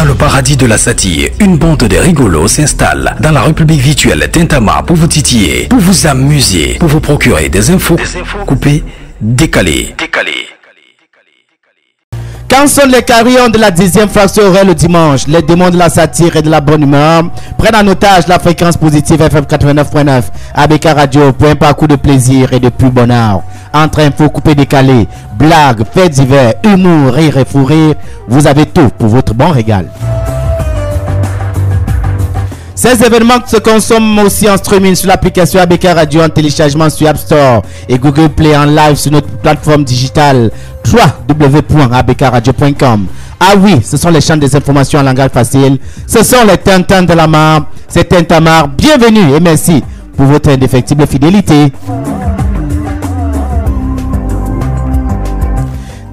Dans le paradis de la satire, une bande de rigolos s'installe dans la république virtuelle Tintama pour vous titiller, pour vous amuser, pour vous procurer des infos coupées, décalées. Quand sont les carillons de la 10e fraction horaire le dimanche, les démons de la satire et de la bonne humeur prennent en otage la fréquence positive FM 89.9 ABK Radio pour un parcours de plaisir et de plus bonheur. Entre infos coupées décalées, blagues, faits divers, humour, rire et fou rire, vous avez tout pour votre bon régal. Ces événements se consomment aussi en streaming sur l'application ABK Radio, en téléchargement sur App Store et Google Play, en live sur notre plateforme digitale www.abkradio.com. Ah oui, ce sont les champs des informations en langage facile. Ce sont les Tintins de la Mar. C'est Tintamar. Bienvenue et merci pour votre indéfectible fidélité.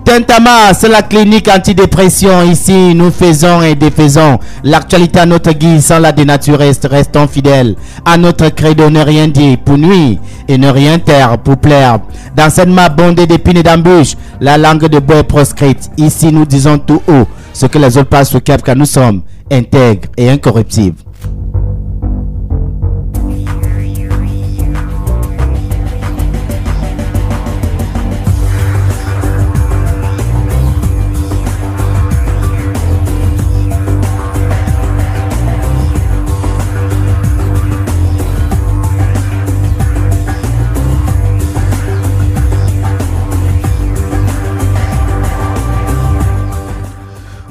Tintamar, c'est la clinique antidépression. Ici, nous faisons et défaisons l'actualité à notre guise sans la dénaturer. Restons fidèles à notre credo, ne rien dire pour nuire et ne rien taire pour plaire. Dans cette map bondée d'épines et d'embûches, la langue de bois est proscrite. Ici, nous disons tout haut ce que les autres passent au cap, car nous sommes intègres et incorruptibles.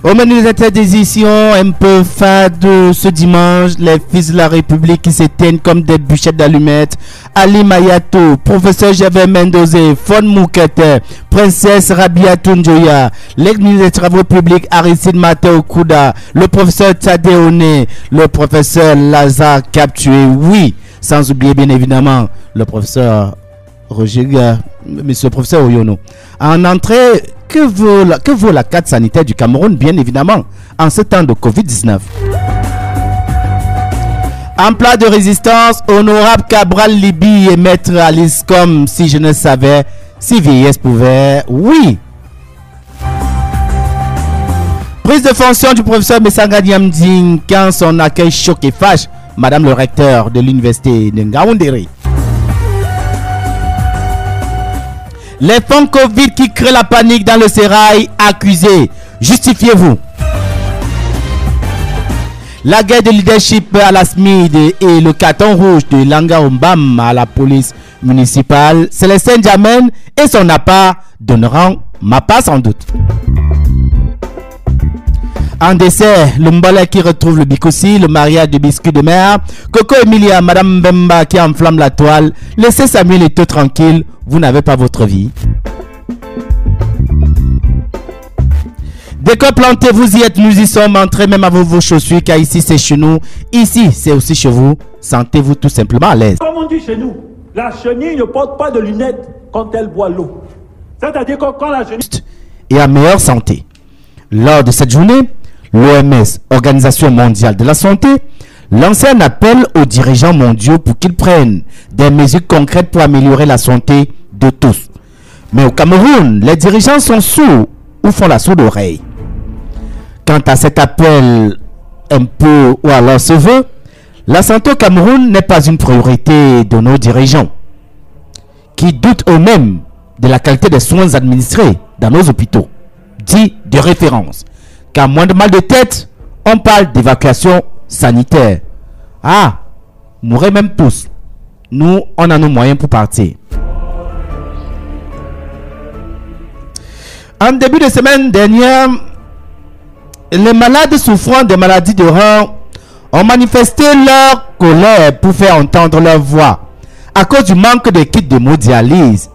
Au menu de cette édition un peu fade ce dimanche, les fils de la République qui s'éteignent comme des bûchettes d'allumettes. Ali Mayato, professeur Javier Mendozé, Fon Moukete, princesse Rabiatou Njoya, l'ex-ministre des Travaux publics Aristide Mateo Kouda, le professeur Tadéoné, le professeur Lazare Captué, oui, sans oublier bien évidemment le professeur Roger, monsieur le professeur Oyono. En entrée, que vaut la carte sanitaire du Cameroun, bien évidemment, en ce temps de Covid-19? En plat de résistance, honorable Cabral Libi et maître Alice, comme si je ne savais, si vieillesse pouvait, oui. Prise de fonction du professeur Messanga Diamding, quand son accueil choque et fâche madame le recteur de l'université de Ngaoundéré. Les fonds Covid qui créent la panique dans le sérail, accusés. Justifiez-vous. La guerre de leadership à la SMID et le carton rouge de Langa Ombam à la police municipale. Célestin Diamène et son appart donneront ma part sans doute. En dessert, le Mbala qui retrouve le Bikossi, le mariage de biscuits de mer, Coco Emilia, Madame Bemba qui enflamme la toile. Laissez Samuel et tout tranquille, vous n'avez pas votre vie. Décor planté, vous y êtes, nous y sommes entrés même à vos chaussures, car ici c'est chez nous, ici c'est aussi chez vous. Sentez-vous tout simplement à l'aise. Comme on dit chez nous, la chenille ne porte pas de lunettes quand elle boit l'eau. C'est-à-dire que quand la chenille... Et à meilleure santé. Lors de cette journée, l'OMS, Organisation mondiale de la santé, lançait un appel aux dirigeants mondiaux pour qu'ils prennent des mesures concrètes pour améliorer la santé de tous. Mais au Cameroun, les dirigeants sont sourds ou font la sourde oreille. Quant à cet appel un peu ou alors se veut, la santé au Cameroun n'est pas une priorité de nos dirigeants, qui doutent eux-mêmes de la qualité des soins administrés dans nos hôpitaux, dits de référence. Car moins de mal de tête, on parle d'évacuation sanitaire. Ah, mourrez même tous. Nous, on a nos moyens pour partir. En début de semaine dernière, les malades souffrant des maladies de rein ont manifesté leur colère pour faire entendre leur voix à cause du manque de kits d'hémodialyse.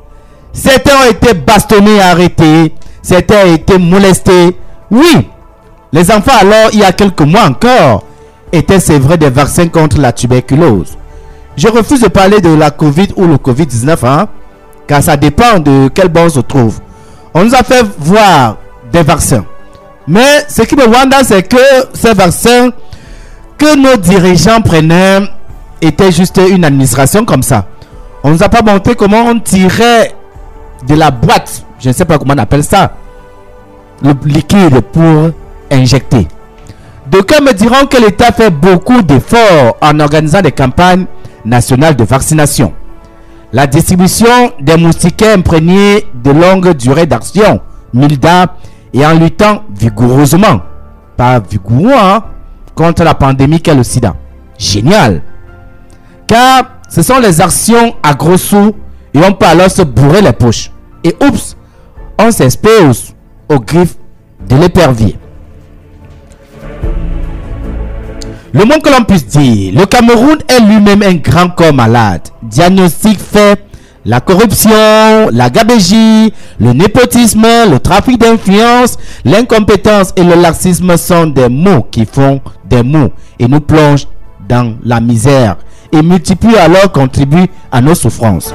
Certains ont été bastonnés et arrêtés. Certains ont été molestés. Oui, les enfants alors, il y a quelques mois encore, étaient sévrés des vaccins contre la tuberculose. Je refuse de parler de la Covid ou le Covid-19, hein, car ça dépend de quel bon on se trouve. On nous a fait voir des vaccins. Mais ce qui me wonder, c'est que ces vaccins que nos dirigeants prenaient étaient juste une administration comme ça. On nous a pas montré comment on tirait de la boîte, je ne sais pas comment on appelle ça, le liquide pour injecter. D'aucuns me diront que l'État fait beaucoup d'efforts en organisant des campagnes nationales de vaccination. La distribution des moustiquaires imprégnés de longue durée d'action, MILDA, et en luttant vigoureusement, pas vigoureux, hein, contre la pandémie qu'est le sida. Génial! Car ce sont les actions à gros sous et on peut alors se bourrer les poches. Et oups, on s'expose aux griffes de l'épervier. Le moins que l'on puisse dire, le Cameroun est lui-même un grand corps malade. Diagnostic fait, la corruption, la gabegie, le népotisme, le trafic d'influence, l'incompétence et le laxisme sont des mots qui font des mots et nous plongent dans la misère et multiplient alors contribuent à nos souffrances.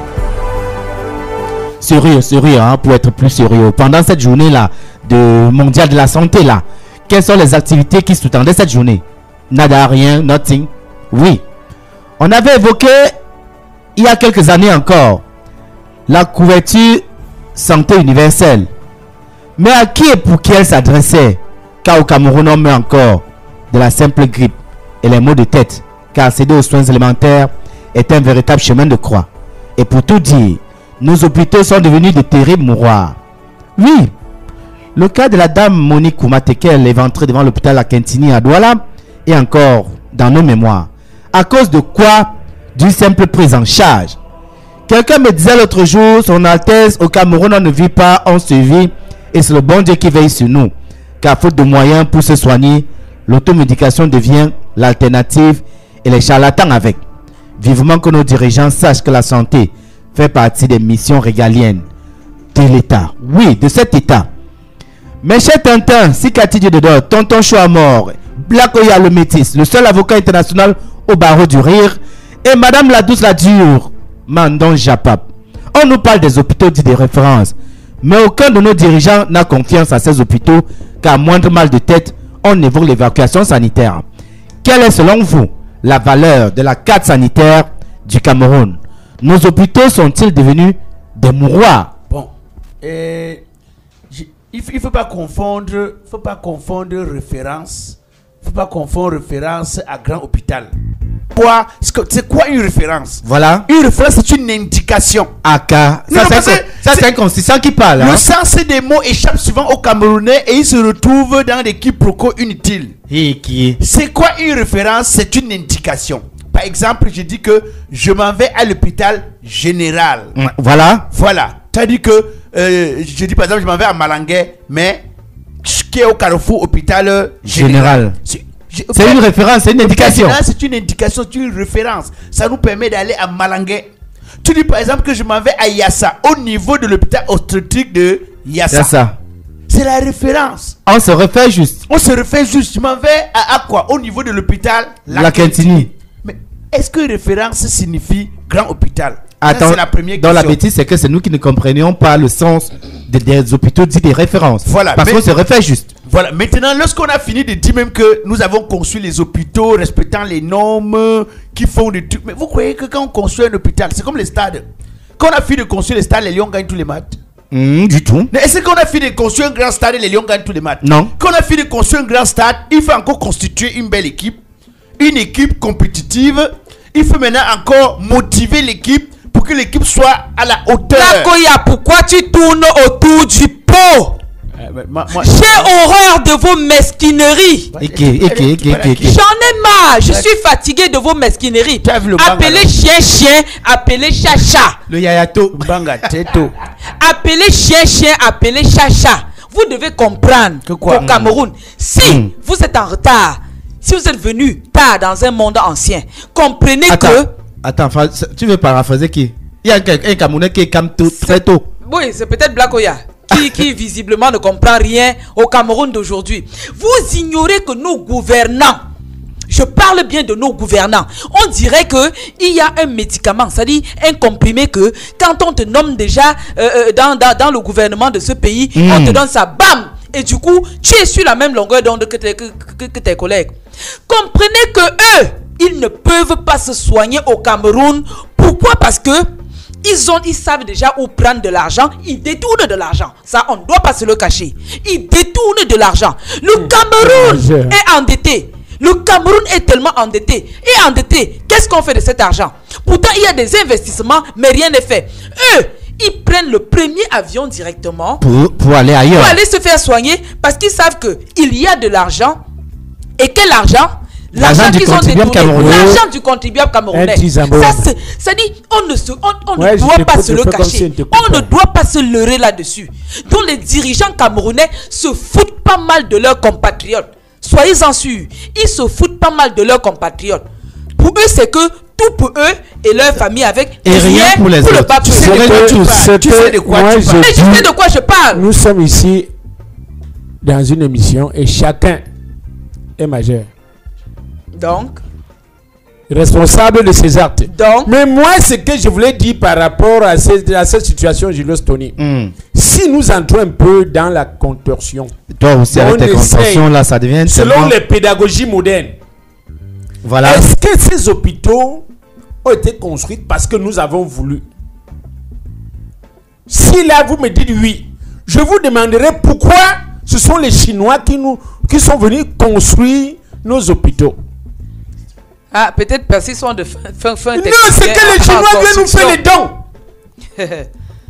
Sérieux, hein, pour être plus sérieux. Pendant cette journée-là, de mondial de la santé, là, quelles sont les activités qui sous-tendaient cette journée? Nada, rien, nothing. Oui. On avait évoqué, il y a quelques années encore, la couverture santé universelle. Mais à qui et pour qui elle s'adressait? Car au Cameroun, on met encore de la simple grippe et les maux de tête. Car accéder aux soins élémentaires est un véritable chemin de croix. Et pour tout dire, nos hôpitaux sont devenus de terribles mouroirs. Oui. Le cas de la dame Monique Koumatekel éventrée devant l'hôpital à Kentini à Douala et encore dans nos mémoires. À cause de quoi? D'une simple prise en charge. Quelqu'un me disait l'autre jour, son Altesse, au Cameroun on ne vit pas, on se vit et c'est le bon Dieu qui veille sur nous. Car faute de moyens pour se soigner, l'automédication devient l'alternative et les charlatans avec. Vivement que nos dirigeants sachent que la santé fait partie des missions régaliennes de l'État. Oui, de cet État. Mes chers Tintin, si Cathy Diodoro, Tonton Chou à mort, Black Oya le métis, le seul avocat international au barreau du rire, et Madame la douce la dure, Mandon Japap. On nous parle des hôpitaux dits de référence, mais aucun de nos dirigeants n'a confiance à ces hôpitaux, car moindre mal de tête, on évoque l'évacuation sanitaire. Quelle est selon vous la valeur de la carte sanitaire du Cameroun? Nos hôpitaux sont-ils devenus des mouroirs? Bon, il ne faut pas confondre, référence. Il ne faut pas confondre référence à grand hôpital. C'est quoi une référence? Voilà. Une référence, c'est une indication. Ça, c'est un consistant qui parle. Le sens des mots échappe souvent aux Camerounais et ils se retrouvent dans des quiproquos inutiles. C'est quoi une référence? C'est une indication. Par exemple, je dis que je m'en vais à l'hôpital général. Voilà. C'est-à-dire que je dis par exemple, je m'en vais à Malangué, mais qui est au Carrefour hôpital général. C'est une référence, c'est une indication. C'est une indication, c'est une référence. Ça nous permet d'aller à Malangué. Tu dis par exemple que je m'en vais à Yassa, au niveau de l'hôpital obstétrique de Yassa. C'est la référence. On se refait juste. Je m'en vais à quoi? Au niveau de l'ôpital La Kentini. Mais est-ce que référence signifie grand hôpital? Attends, la première question. Dans la bêtise, c'est que c'est nous qui ne comprenions pas le sens des hôpitaux dits des références. Voilà. Parce qu'on se refait juste. Voilà. Maintenant, lorsqu'on a fini de dire même que nous avons conçu les hôpitaux respectant les normes qui font des trucs. Mais vous croyez que quand on construit un hôpital, c'est comme les stades. Quand on a fini de construire les stades, les Lions gagnent tous les matchs. Du tout. Est-ce qu'on a fini de construire un grand stade et les Lions gagnent tous les matchs? Non. Quand on a fini de construire un grand stade, il faut encore constituer une belle équipe. Une équipe compétitive. Il faut maintenant encore motiver l'équipe pour que l'équipe soit à la hauteur. Lakoya, pourquoi tu tournes autour du pot? J'ai horreur de vos mesquineries. J'en ai marre. Je suis fatigué de vos mesquineries. Appelez chien, appelez chat. Le yayato. Appelez chien, appelez chat. Vous devez comprendre qu'au Cameroun, si vous êtes en retard, si vous êtes venu tard dans un monde ancien, comprenez que... Attends, tu veux paraphraser qui? Il y a un Camerounais qui est comme très tôt. Oui, c'est peut-être Black Oya qui visiblement ne comprend rien au Cameroun d'aujourd'hui. Vous ignorez que nos gouvernants, je parle bien de nos gouvernants, on dirait qu'il y a un médicament, c'est-à-dire un comprimé que quand on te nomme déjà dans le gouvernement de ce pays, on te donne ça, bam! Et du coup, tu es sur la même longueur d'onde que tes collègues. Comprenez que eux, ils ne peuvent pas se soigner au Cameroun. Pourquoi? Parce que ils savent déjà où prendre de l'argent, ils détournent de l'argent. Ça, on ne doit pas se le cacher. Ils détournent de l'argent. Le Cameroun est endetté. Le Cameroun est tellement endetté. Et endetté, qu'est-ce qu'on fait de cet argent? Pourtant, il y a des investissements, mais rien n'est fait. Eux, ils prennent le premier avion directement pour aller ailleurs. Pour aller se faire soigner parce qu'ils savent qu'il y a de l'argent. Et quel argent? L'argent qu'ils ont détourné. L'argent du contribuable camerounais. Ça dit, on ne doit pas se le cacher. On ne doit pas se leurrer là-dessus. Donc les dirigeants camerounais se foutent pas mal de leurs compatriotes. Soyez-en sûrs. Ils se foutent pas mal de leurs compatriotes. Pour eux, c'est que tout pour eux et leur famille avec et rien pour les autres. Tu sais de quoi je parle. Nous sommes ici dans une émission et chacun est majeur. Donc responsable de ses actes. Donc, mais moi, ce que je voulais dire par rapport à cette situation, Julius Tony, si nous entrons un peu dans la contorsion, toi aussi avec tes contorsions là, ça devient selon les pédagogies modernes. Voilà. Est-ce que ces hôpitaux ont été construits parce que nous avons voulu? Si là vous me dites oui, je vous demanderai pourquoi ce sont les Chinois qui sont venus construire nos hôpitaux. Ah, peut-être parce qu'ils sont de fin. Non, c'est que les Chinois viennent nous faire les dons.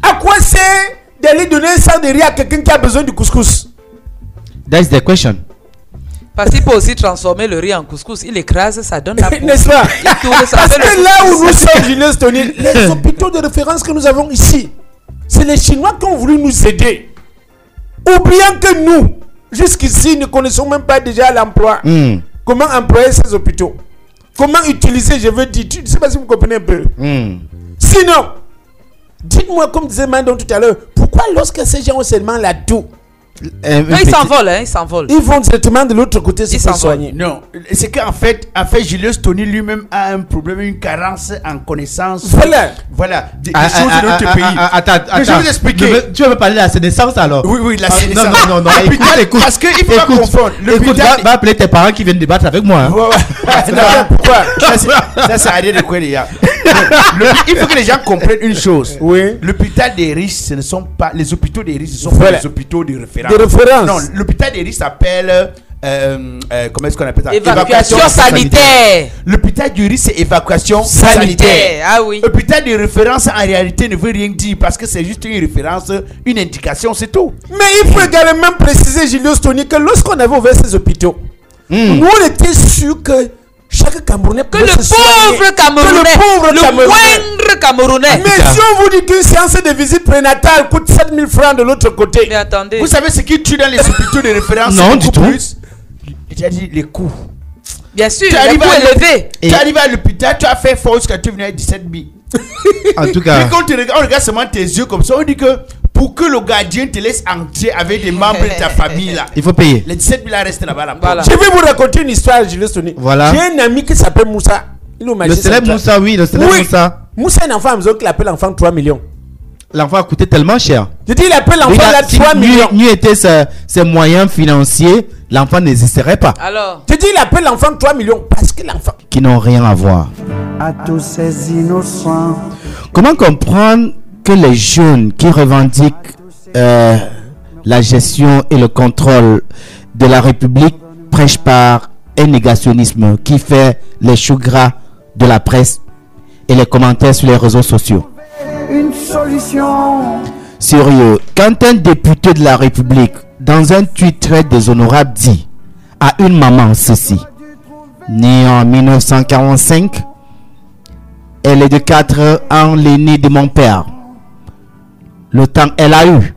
À quoi c'est d'aller donner un sac de riz à quelqu'un qui a besoin du couscous? That's the question. Parce qu'il peut aussi transformer le riz en couscous. Il écrase, ça donne la peau. N'est-ce pas? Parce que là où nous sommes, Julius Tony, les hôpitaux de référence que nous avons ici, c'est les Chinois qui ont voulu nous aider. Oubliant que nous, jusqu'ici, ne connaissons même pas déjà l'emploi. Comment employer ces hôpitaux? Comment utiliser, je veux dire, je ne sais pas si vous comprenez un peu. Sinon, dites-moi, comme disait Mandon tout à l'heure, pourquoi lorsque ces gens ont seulement la toux, ils s'envolent, ils s'envolent. Ils vont directement de l'autre côté se faire soigner. Non, c'est qu'en fait, Julius Tony lui-même a un problème, une carence en connaissance. Voilà. Des choses de notre pays. Attends. Je vais vous expliquer. Tu veux parler de la sénescence alors? Oui, la sénescence. Non. Écoute. Parce qu'il faut pas confondre. Écoute, va appeler tes parents qui viennent débattre avec moi. Pourquoi? Ça sert à rien de quoi, les gars. Il faut que les gens comprennent une chose. Oui. L'hôpital des riches, ce ne sont pas les hôpitaux des riches, ce sont pas les hôpitaux de référence. Non, l'hôpital des riches s'appelle comment est-ce qu'on appelle ça? Évacuation sanitaire. L'hôpital du riche, c'est évacuation sanitaire. Ah oui. L'hôpital de référence en réalité ne veut rien dire parce que c'est juste une référence, une indication, c'est tout. Mais il faut également préciser, Julius Tony, que lorsqu'on avait ouvert ces hôpitaux, nous on était sûr que chaque Camerounais que le pauvre Camerounais, le moindre Camerounais. Mais si on vous dit qu'une séance de visite prénatale coûte 7 000 francs de l'autre côté. Mais attendez. Vous savez ce qui tue dans les hôpitaux de référence? Non, du tout. J'ai dit les coûts. Bien sûr, les coûts élevés. Tu arrives à l'hôpital, tu as fait fausse quand tu venais à 17 000. En tout cas. Et quand on regarde seulement tes yeux comme ça, on dit que pour que le gardien te laisse entrer avec des membres de ta famille là, il faut payer. Les 17 000 restent là-bas. Voilà. Je vais vous raconter une histoire, Julius Tony. Voilà. J'ai un ami qui s'appelle Moussa. Le célèbre Moussa, oui, le célèbre Moussa. Moussa est un enfant à maison qu'il appelle l'enfant 3 millions. L'enfant a coûté tellement cher. Je dis, il appelle l'enfant là 3 millions. N'eût été ses moyens financiers, l'enfant n'existerait pas. Alors. Je dis, il appelle l'enfant 3 millions parce que l'enfant. Qui n'ont rien à voir. À tous ces innocents. Comment comprendre que les jeunes qui revendiquent la gestion et le contrôle de la République prêchent par un négationnisme qui fait les choux gras de la presse et les commentaires sur les réseaux sociaux? Une solution. Sérieux, quand un député de la République, dans un tweet très déshonorable, dit à une maman ceci: née en 1945, elle est de 4 ans l'aînée de mon père. Le temps elle a eu.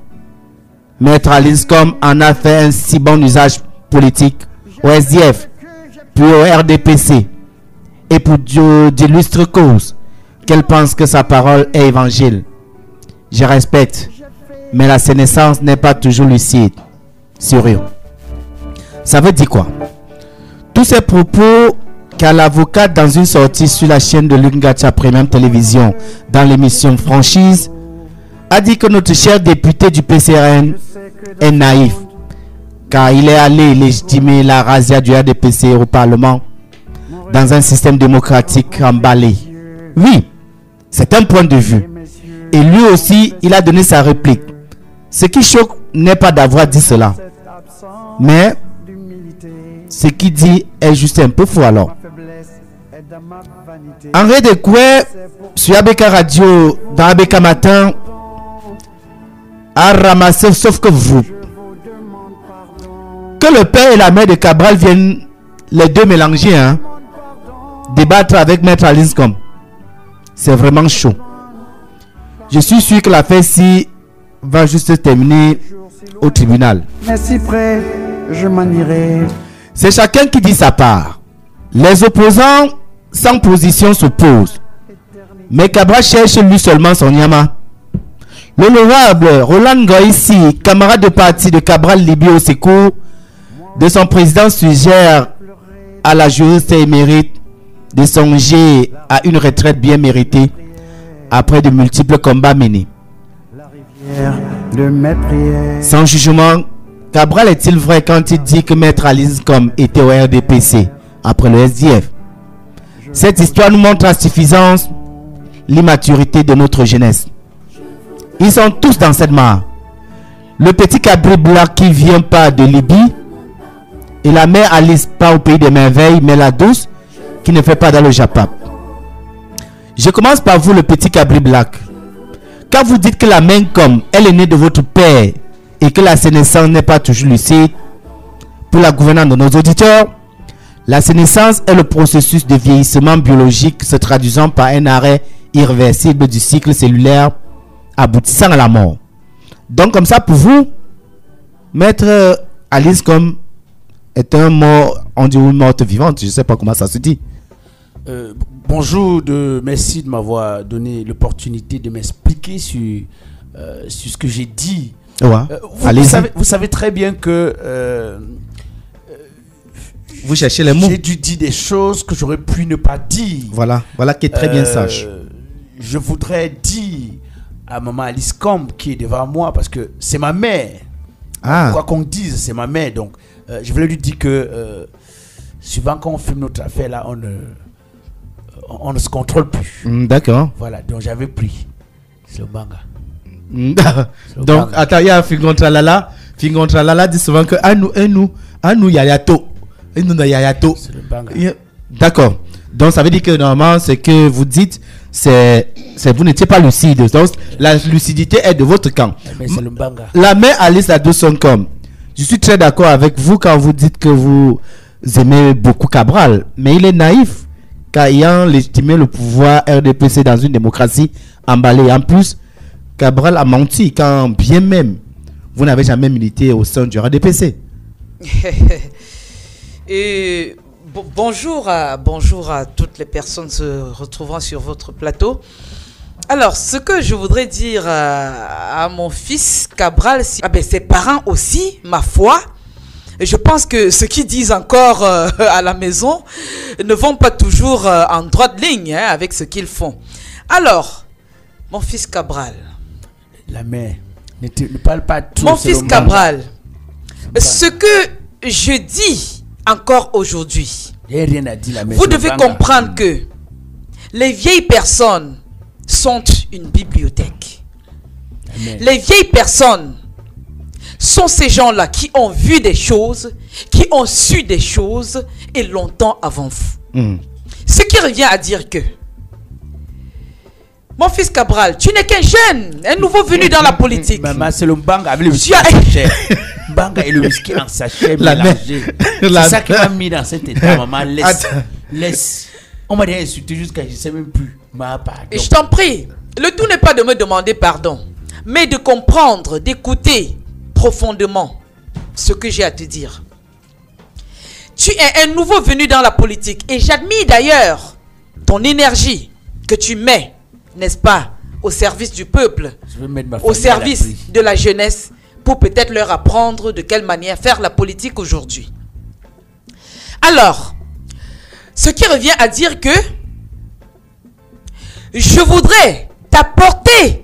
Maître Alinscom en a fait un si bon usage politique au SDF, puis au RDPC, et pour d'illustres causes, qu'elle pense que sa parole est évangile. Je respecte, mais la sénescence n'est pas toujours lucide. Sérieux. Ça veut dire quoi? Tous ces propos qu'a l'avocate dans une sortie sur la chaîne de Lungacha Premium Télévision dans l'émission Franchise a dit que notre cher député du PCRN est naïf car il est allé légitimer la razzia du RDPC au Parlement dans un système démocratique emballé. Oui, c'est un point de vue. Et lui aussi, il a donné sa réplique. Ce qui choque n'est pas d'avoir dit cela, mais ce qu'il dit est juste un peu faux alors. Henri Dekoué, sur ABK Radio, dans ABK Matin, a ramassé, sauf que vous. Que le père et la mère de Cabral viennent les deux mélanger, hein, débattre avec Maître Alinscom. C'est vraiment chaud. Je suis sûr que l'affaire-ci va juste terminer au tribunal. Mais si près, je m'en irai. C'est chacun qui dit sa part. Les opposants sans position s'opposent. Mais Cabral cherche lui seulement son yama. L'honorable Roland Goïssi, camarade de parti de Cabral Libye au secours de son président, suggère à la juriste émérite de songer à une retraite bien méritée après de multiples combats menés. Sans jugement, Cabral est-il vrai quand il dit que Maître Alinscom était au RDPC après le SDF? Cette histoire nous montre à suffisance l'immaturité de notre jeunesse. Ils sont tous dans cette mare. Le petit cabri blanc qui vient pas de Libye et la mère Alice pas au pays des merveilles, mais la douce qui ne fait pas dans le Japap. Je commence par vous, le petit cabri black. Quand vous dites que la main comme elle est née de votre père et que la sénescence n'est pas toujours lucide, pour la gouvernance de nos auditeurs, la sénescence est le processus de vieillissement biologique se traduisant par un arrêt irréversible du cycle cellulaire aboutissant à la mort. Donc comme ça pour vous, Maître Alinscom est un mort, on dit une morte vivante, je ne sais pas comment ça se dit. Bonjour, merci de m'avoir donné l'opportunité de m'expliquer sur ce que j'ai dit. Ouais. Vous savez très bien que vous cherchez les mots. J'ai dû dire des choses que j'aurais pu ne pas dire. Voilà qui est très bien sage. Je voudrais dire à maman Alinscom qui est devant moi, parce que c'est ma mère. Quoi qu'on dise, c'est ma mère. Donc, je voulais lui dire que souvent quand on filme notre affaire là, on ne se contrôle plus. D'accord. Voilà, donc j'avais pris. C'est le manga. Donc, attends, il y a Fingon Tralala. Fingon Tralala dit souvent que à nous, yayato. Et nous, yayato. C'est le manga. D'accord. Donc, ça veut dire que normalement, ce que vous dites, c'est vous n'étiez pas lucide. Donc, la lucidité est de votre camp. Mais c'est le manga. La mère Alice Adosonkom. Je suis très d'accord avec vous quand vous dites que vous aimez beaucoup Cabral. Mais il est naïf. Car ayant légitimé le pouvoir RDPC dans une démocratie emballée. En plus, Cabral a menti quand bien même vous n'avez jamais milité au sein du RDPC. Et bonjour à toutes les personnes se retrouvant sur votre plateau. Alors, ce que je voudrais dire à mon fils Cabral, ses parents aussi, ma foi. Et je pense que ceux qui disent encore à la maison ne vont pas toujours en droite ligne avec ce qu'ils font. Alors, mon fils Cabral. La mère, ne parle pas tout. Mon fils Cabral, ce que je dis encore aujourd'hui, rien à dire, la mère, vous devez comprendre que les vieilles personnes sont une bibliothèque. Amen. Les vieilles personnes sont ces gens-là qui ont vu des choses, qui ont su des choses et longtemps avant vous. Ce qui revient à dire que mon fils Cabral, tu n'es qu'un jeune, un nouveau venu dans la politique. Maman, c'est le banga avec le whisky en sachet. Banga et le whisky en sachet mélangé. C'est ça qui m'a mis dans cet état, maman. Laisse. On m'a dit insulté jusqu'à je ne sais même plus. Et je t'en prie, le tout n'est pas de me demander pardon, mais de comprendre, d'écouter profondément ce que j'ai à te dire. Tu es un nouveau venu dans la politique et j'admire d'ailleurs ton énergie que tu mets, n'est-ce pas, au service du peuple, au service de la jeunesse, pour peut-être leur apprendre de quelle manière faire la politique aujourd'hui. Alors, ce qui revient à dire que je voudrais t'apporter,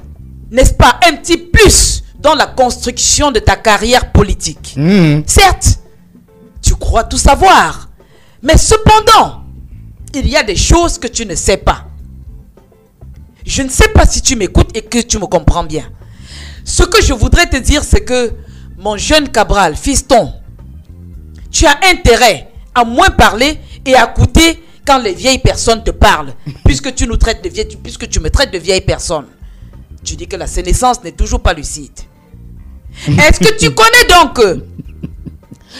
n'est-ce pas, un petit plus dans la construction de ta carrière politique. Certes, tu crois tout savoir, mais cependant, il y a des choses que tu ne sais pas. Je ne sais pas si tu m'écoutes et que tu me comprends bien. Ce que je voudrais te dire, c'est que mon jeune Cabral, fiston, tu as intérêt à moins parler et à écouter quand les vieilles personnes te parlent, puisque tu me traites de vieille personne. Tu dis que la sénescence n'est toujours pas lucide. Est-ce que tu connais donc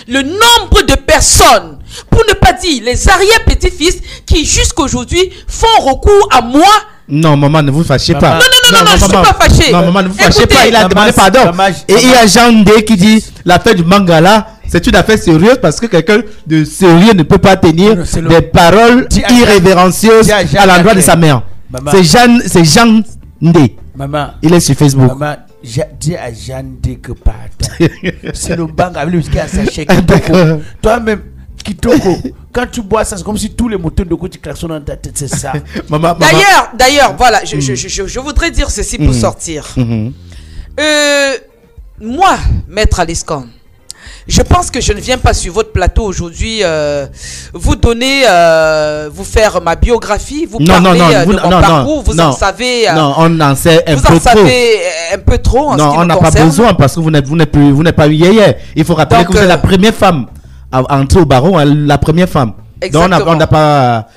le nombre de personnes, pour ne pas dire les arrière-petits-fils, qui jusqu'aujourd'hui font recours à moi? Non, maman, ne vous fâchez pas. Non, je ne suis pas fâché. Non, maman, ne vous fâchez pas, il a demandé pardon. Et il y a Jean D qui dit, l'affaire du manga là, c'est une affaire sérieuse parce que quelqu'un de sérieux ne peut pas tenir des paroles irrévérencieuses à l'endroit de sa mère. C'est Jean D. Maman, il est sur Facebook. Maman, dis à Jean D que pardon. C'est le manga avec qui a saché Kitoko. Toi-même, Kitoko, quand tu bois ça, c'est comme si tous les moteurs de côté klaxonnent dans ta tête, c'est ça. D'ailleurs, voilà, je voudrais dire ceci pour sortir. Moi, Maître Aliscom, je pense que je ne viens pas sur votre plateau aujourd'hui vous donner, vous faire ma biographie, vous parler de mon parcours, vous en savez... non, on en sait un peu trop. Vous en savez un peu trop en ce qui me concerne. Non, on n'a pas besoin parce que vous n'êtes pas hier. Il faut rappeler que vous êtes la première femme à entrer au barreau, la première femme. Exactement. Donc on n'a pas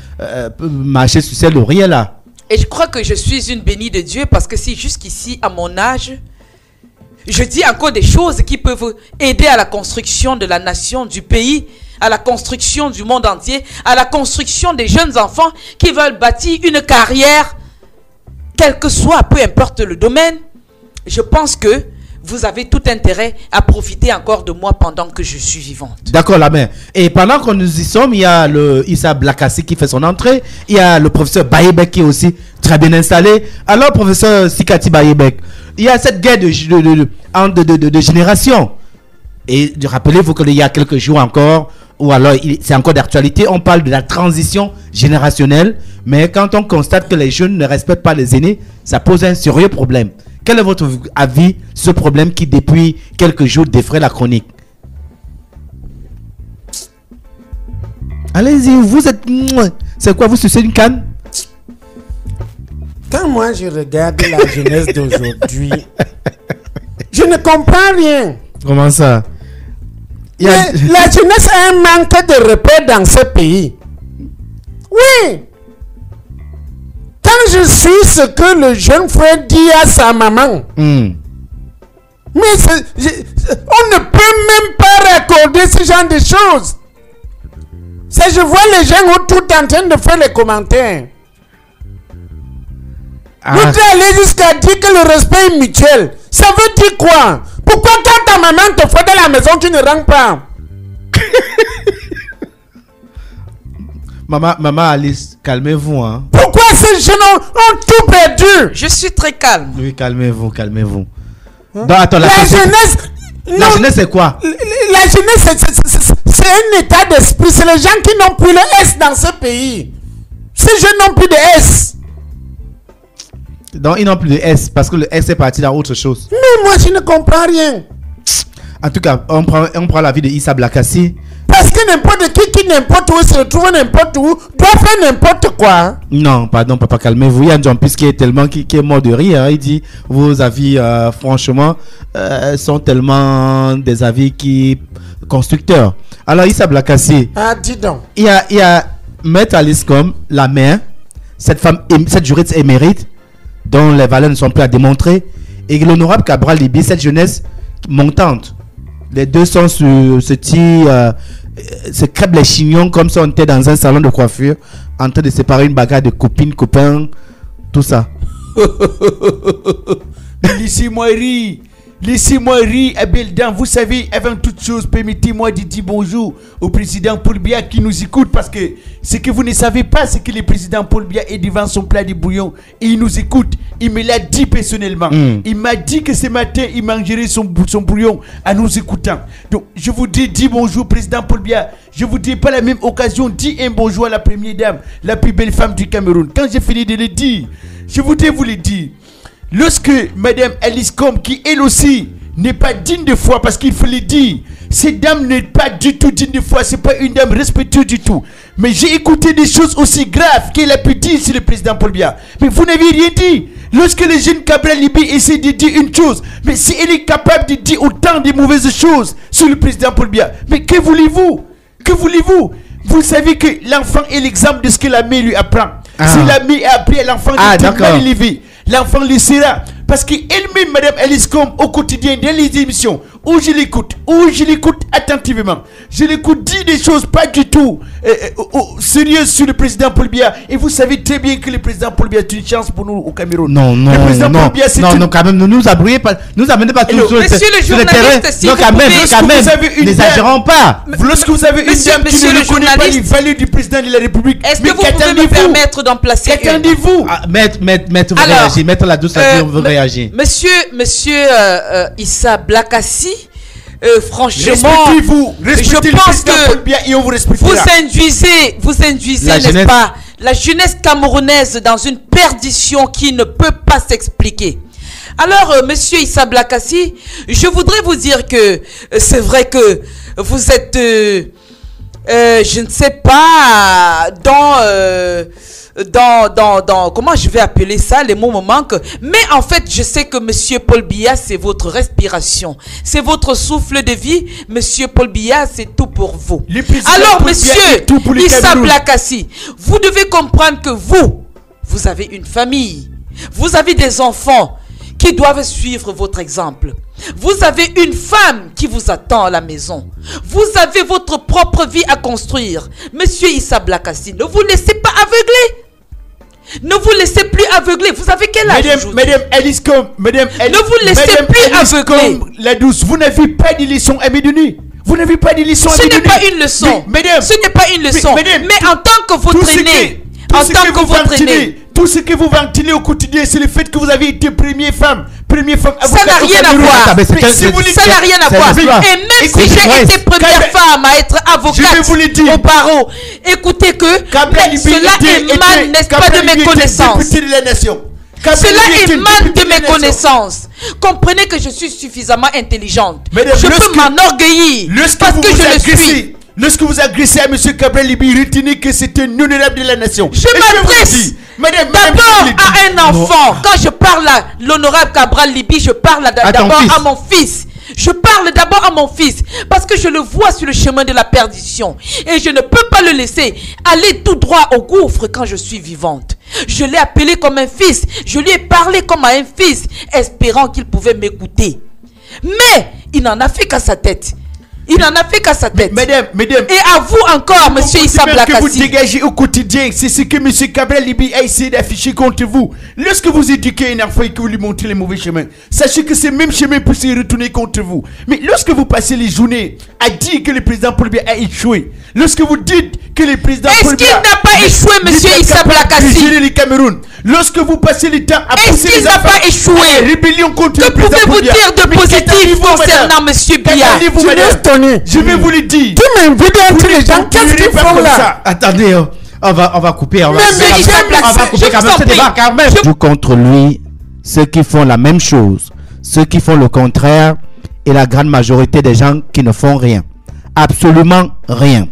marché sur celle d'Auriel là. Et je crois que je suis une bénie de Dieu parce que si jusqu'ici, à mon âge... Je dis encore des choses qui peuvent aider à la construction de la nation, du pays, à la construction du monde entier, à la construction des jeunes enfants qui veulent bâtir une carrière, quel que soit, peu importe le domaine. Je pense que vous avez tout intérêt à profiter encore de moi pendant que je suis vivante. D'accord, la mère. Et pendant que nous y sommes, il y a le Issa Blakassi qui fait son entrée. Il y a le professeur Bayebek qui est aussi très bien installé. Alors, professeur Sikati Bayebek, il y a cette guerre de génération. Et rappelez-vous qu'il y a quelques jours encore, ou alors c'est encore d'actualité, on parle de la transition générationnelle. Mais quand on constate que les jeunes ne respectent pas les aînés, ça pose un sérieux problème. Quel est votre avis sur ce problème qui, depuis quelques jours, défraie la chronique? Allez-y, vous êtes... C'est quoi, vous sucez une canne? Quand moi je regarde la jeunesse d'aujourd'hui, je ne comprends rien. Comment ça? La jeunesse a un manque de repères dans ce pays. Oui. Quand je suis ce que le jeune frère dit à sa maman, mais on ne peut même pas raccorder ce genre de choses. Je vois les gens autour en train de faire les commentaires. Vous allez jusqu'à dire que le respect est mutuel. Ça veut dire quoi? Pourquoi quand ta maman te fait de la maison, tu ne rentres pas? Maman Alice, calmez-vous. Hein. Pourquoi ces jeunes ont tout perdu? Je suis très calme. Oui, calmez-vous. Hein? Donc, attends, la jeunesse... La jeunesse, c'est quoi? La jeunesse, c'est un état d'esprit. C'est les gens qui n'ont plus le S dans ce pays. Ces jeunes n'ont plus de S. Donc, ils n'ont plus de S parce que le S est parti dans autre chose. Mais moi, je ne comprends rien. En tout cas, on prend l'avis de Issa Blakassi. Parce que n'importe qui n'importe où se retrouve n'importe où doit faire n'importe quoi. Non, pardon, papa, calmez-vous. Il y a un Jean-Pis qui est mort de rire. Il dit, vos avis, franchement, sont tellement des avis constructeurs. Alors, Issa Blakassi. Ah, dis donc. Il y a Maître Aliscom, la mère, cette juriste émérite, dont les valeurs ne sont plus à démontrer, et l'honorable Cabral Libi, cette jeunesse montante. Les deux sont sur ce petit... se crêpent les chignons comme si on était dans un salon de coiffure, en train de séparer une bagarre de copines, copains, tout ça. Laissez-moi rire, Abeldan. Vous savez, avant toute chose, permettez-moi de dire bonjour au président Paul Biya qui nous écoute, parce que ce que vous ne savez pas, c'est que le président Paul Biya est devant son plat de bouillon et il nous écoute. Il me l'a dit personnellement. Il m'a dit que ce matin, il mangerait son bouillon en nous écoutant. Donc, je vous dis bonjour, président Paul Biya. Je vous dis par la même occasion, dis un bonjour à la première dame, la plus belle femme du Cameroun. Quand j'ai fini de le dire, je voudrais vous le dire. Lorsque Madame Aliscom, qui elle aussi n'est pas digne de foi, parce qu'il faut le dire, Cette dame n'est pas du tout digne de foi, c'est pas une dame respectueuse du tout. Mais j'ai écouté des choses aussi graves qu'elle a pu dire sur le président Paul Biya. Mais vous n'avez rien dit. Lorsque le jeune Cabral Libi essaie de dire une chose, mais si elle est capable de dire autant de mauvaises choses sur le président Paul Biya, mais que voulez-vous? Que voulez-vous? Vous savez que l'enfant est l'exemple de ce que la mère lui apprend. Si la mère a appris à l'enfant de être mal élevé, l'enfant le sera. Parce qu'elle-même, Madame Alice Combe, au quotidien, dans les émissions, où je l'écoute attentivement, je l'écoute dire des choses pas du tout sérieuses sur le président Paul Biya. Et vous savez très bien que le président Paul Biya est une chance pour nous au Cameroun. Non, quand même, ne nous abrouillez pas, nous amenez pas tous sur le terrain. Non, quand même, n'exagérons pas. Lorsque vous avez une dame qui ne reconnaît pas les valeurs du président de la République, est-ce que vous pouvez me permettre d'en placer une? Qu'attendez-vous? Maître, vous réagissez, maître la douce, vous réagissez. Monsieur Issa Blakassi, franchement, respectez je pense que vous induisez, n'est-ce pas, la jeunesse camerounaise dans une perdition qui ne peut pas s'expliquer. Alors, monsieur Issa Blakassi, je voudrais vous dire que c'est vrai que vous êtes, je ne sais pas, dans comment je vais appeler ça, les mots me manquent, mais en fait je sais que monsieur Paul Biya c'est votre respiration, c'est votre souffle de vie. Monsieur Paul Biya c'est tout pour vous. Alors monsieur Issa Blakassi, vous devez comprendre que vous avez une famille, vous avez des enfants qui doivent suivre votre exemple. Vous avez une femme qui vous attend à la maison. Vous avez votre propre vie à construire. Monsieur Issa Blakassi, ne vous laissez pas aveugler. Ne vous laissez plus aveugler. Vous avez quel âge aujourd'hui? Madame Alice Combe, ne vous laissez plus aveugler. La douce, vous n'avez pas de leçon à me donner. Vous n'avez pas de leçon à me donner. Ce n'est pas une leçon. Ce n'est pas une leçon. Mais en tant que vous traînez, tout ce que vous ventilez au quotidien, c'est le fait que vous avez été première femme. Ça n'a rien à voir. Ça n'a rien à voir. Et même si j'ai été première femme à être avocate au barreau, écoutez que cela émane, n'est-ce pas, de mes connaissances. Cela émane de mes connaissances. Comprenez que je suis suffisamment intelligente. Je peux m'enorgueillir parce que je le suis. Lorsque vous agressez à M. Cabral Libi, retenez que c'est un honorable de la nation. Je m'adresse d'abord à un enfant. Quand je parle à l'honorable Cabral Libi, je parle d'abord à mon fils. Je parle d'abord à mon fils parce que je le vois sur le chemin de la perdition. Et je ne peux pas le laisser aller tout droit au gouffre quand je suis vivante. Je l'ai appelé comme un fils. Je lui ai parlé comme à un fils, espérant qu'il pouvait m'écouter. Mais il n'en a fait qu'à sa tête. Il n'en a fait qu'à sa tête. Mesdames. Et à vous encore, monsieur Issa Blakassi. Que vous dégagez au quotidien, c'est ce que monsieur Cabral Libi a essayé d'afficher contre vous. Lorsque vous éduquez un enfant et que vous lui montrez les mauvais chemins, sachez que ce même chemin peut se retourner contre vous. Mais lorsque vous passez les journées à dire que le président Paul Biya a échoué, lorsque vous dites que le président Paul Biya... Est-ce qu'il n'a pas échoué, monsieur Issa Blakassi? Le Cameroun. Lorsque vous passez le temps à pousser les enfants à échoué? Rébellion contre le président Paul Biya. Que pouvez-vous dire de positif concernant monsieur Biya? Je vais vous le dire. Tu m'invites entre les gens. Qu'est-ce qu'ils font là? Attendez, on va couper. On va couper quand même. Joue contre lui ceux qui font la même chose, ceux qui font le contraire et la grande majorité des gens qui ne font rien. Absolument rien.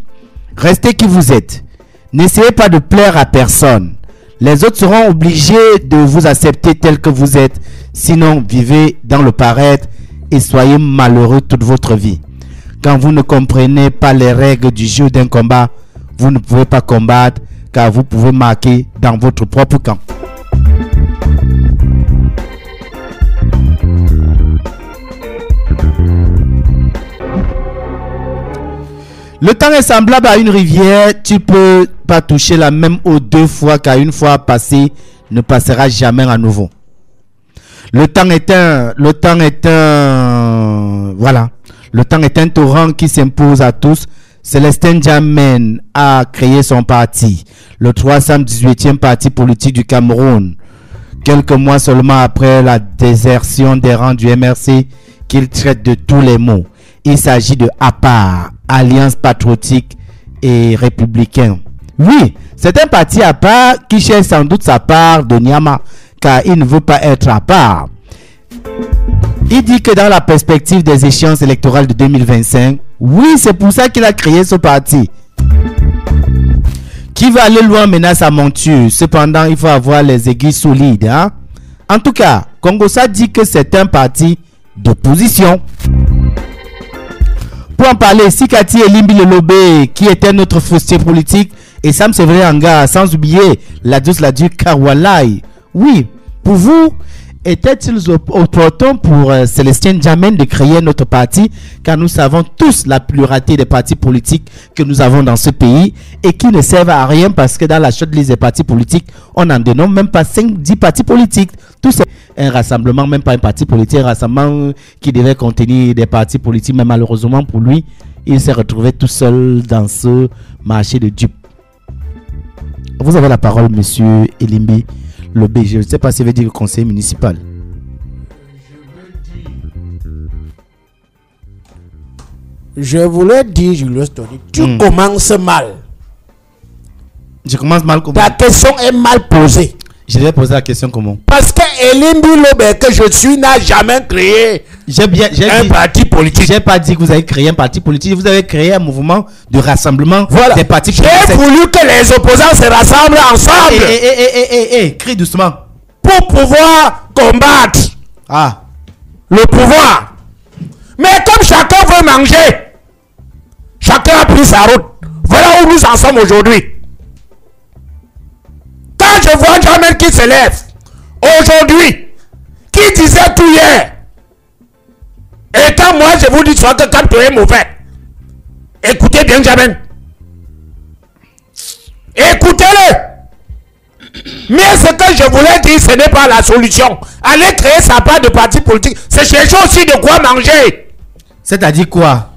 Restez qui vous êtes. N'essayez pas de plaire à personne. Les autres seront obligés de vous accepter tel que vous êtes. Sinon, vivez dans le paraître et soyez malheureux toute votre vie. Quand vous ne comprenez pas les règles du jeu d'un combat, vous ne pouvez pas combattre car vous pouvez marquer dans votre propre camp. Le temps est semblable à une rivière. Tu peux pas toucher la même eau deux fois car une fois passée ne passera jamais à nouveau. Le temps est un torrent qui s'impose à tous. Célestin Djamène a créé son parti, le 318e parti politique du Cameroun, quelques mois seulement après la désertion des rangs du MRC qu'il traite de tous les maux. Il s'agit de APAR, Alliance Patriotique et Républicain. Oui, c'est un parti à part qui cherche sans doute sa part de Nyama, car il ne veut pas être à part. Il dit que dans la perspective des échéances électorales de 2025, oui, c'est pour ça qu'il a créé ce parti. Qui va aller loin mena sa monture. Cependant, il faut avoir les aiguilles solides. Hein? En tout cas, Congossa dit que c'est un parti d'opposition. Pour en parler, Sikati Elimbi Lelobé, qui était notre frustré politique, et Sam Séverin Anga, sans oublier la douce la du Karwalai. Oui, pour vous, était-il opportun pour Célestin Djamène de créer notre parti, car nous savons tous la pluralité des partis politiques que nous avons dans ce pays et qui ne servent à rien parce que dans la shortlist des partis politiques, on n'en dénomme même pas 5-10 partis politiques. Tout c'est un rassemblement, même pas un parti politique, un rassemblement qui devait contenir des partis politiques, mais malheureusement pour lui, il s'est retrouvé tout seul dans ce marché de dupes. Vous avez la parole, monsieur Elimbi Lobé. Je ne sais pas si veut dire le conseil municipal. Je voulais dire, Julius Tony, tu commences mal. Je commence mal comment? Ta question est mal posée. Je vais poser la question comment? Parce que Elimbi Lobé que je suis n'a jamais créé un parti politique. J'ai pas dit que vous avez créé un parti politique. Vous avez créé un mouvement de rassemblement des partis politiques. J'ai voulu que les opposants se rassemblent ensemble. Crie doucement. Pour pouvoir combattre le pouvoir. Mais comme chacun veut manger, chacun a pris sa route. Voilà où nous en sommes aujourd'hui. Quand je vois Jamel qui se lève aujourd'hui, qui disait tout hier, et quand moi je vous dis soit que quand tu es mauvais, écoutez bien Jamel. Écoutez-le. Mais ce que je voulais dire, ce n'est pas la solution. Allez créer sa part de parti politique, c'est chercher aussi de quoi manger. C'est-à-dire quoi?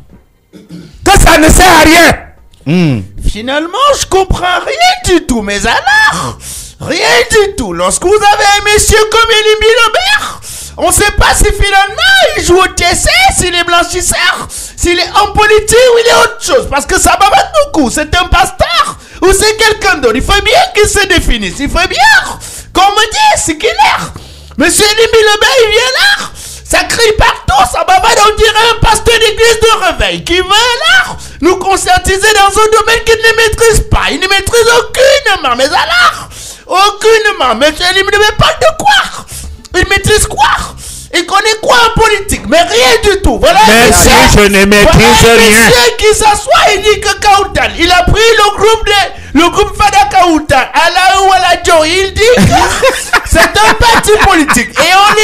Que ça ne sert à rien. Finalement, je comprends rien du tout, mais alors, rien du tout. Lorsque vous avez un monsieur comme Elimbi Lobé, on ne sait pas si finalement il joue au TC, s'il est blanchisseur, s'il est en politique ou il est autre chose. Parce que ça m'abat beaucoup. C'est un pasteur ou c'est quelqu'un d'autre. Il faut bien qu'il se définisse. Il faut bien qu'on me dise ce qu'il est. Monsieur Elimbi Lobé, il vient là. Ça crie partout, ça bavade, on dirait un pasteur d'église de réveil qui veut là nous conscientiser dans un domaine qu'il ne maîtrise pas. Il ne maîtrise aucunement, mais alors, aucunement. Monsieur Elimbi Lobé parle de quoi? Il maîtrise quoi? Il connaît quoi en politique? Mais rien du tout. Voilà. Monsieur, je ne maîtrise rien. Monsieur qui s'assoit et dit que Kaoutan, il a pris le groupe Fada Kaoutan, à la ou à la Joe, il dit que c'est un parti politique. Et on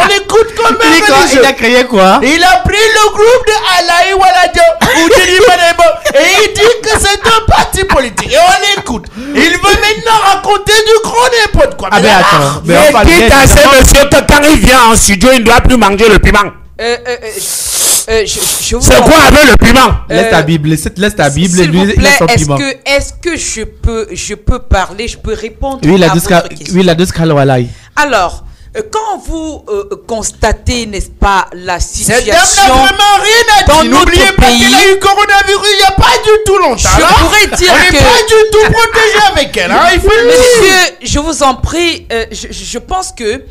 l'écoute comme un religieux. Il a créé quoi? Il a pris le groupe de Alaï ou à la Joe, et il dit que c'est un parti politique. Et on l'écoute. Il veut maintenant raconter du gros n'importe quoi. Ah ben attends. Mais dites à ce monsieur que quand il vient en studio, il ne doit plus manger le piment. C'est quoi avec le piment? Laisse ta Bible, laisse ta Bible et lui laisse son piment. Est-ce que je peux parler, je peux répondre à votre question? Oui, la Kalwalai. Alors, quand vous constatez, n'est-ce pas, la situation cette dame n'a vraiment rien à dire. N'oubliez pas qu'elle a eu coronavirus il n'y a pas du tout longtemps. Je pourrais dire on n'est pas du tout protégé avec elle. Hein, il faut le Monsieur, je vous en prie, je pense que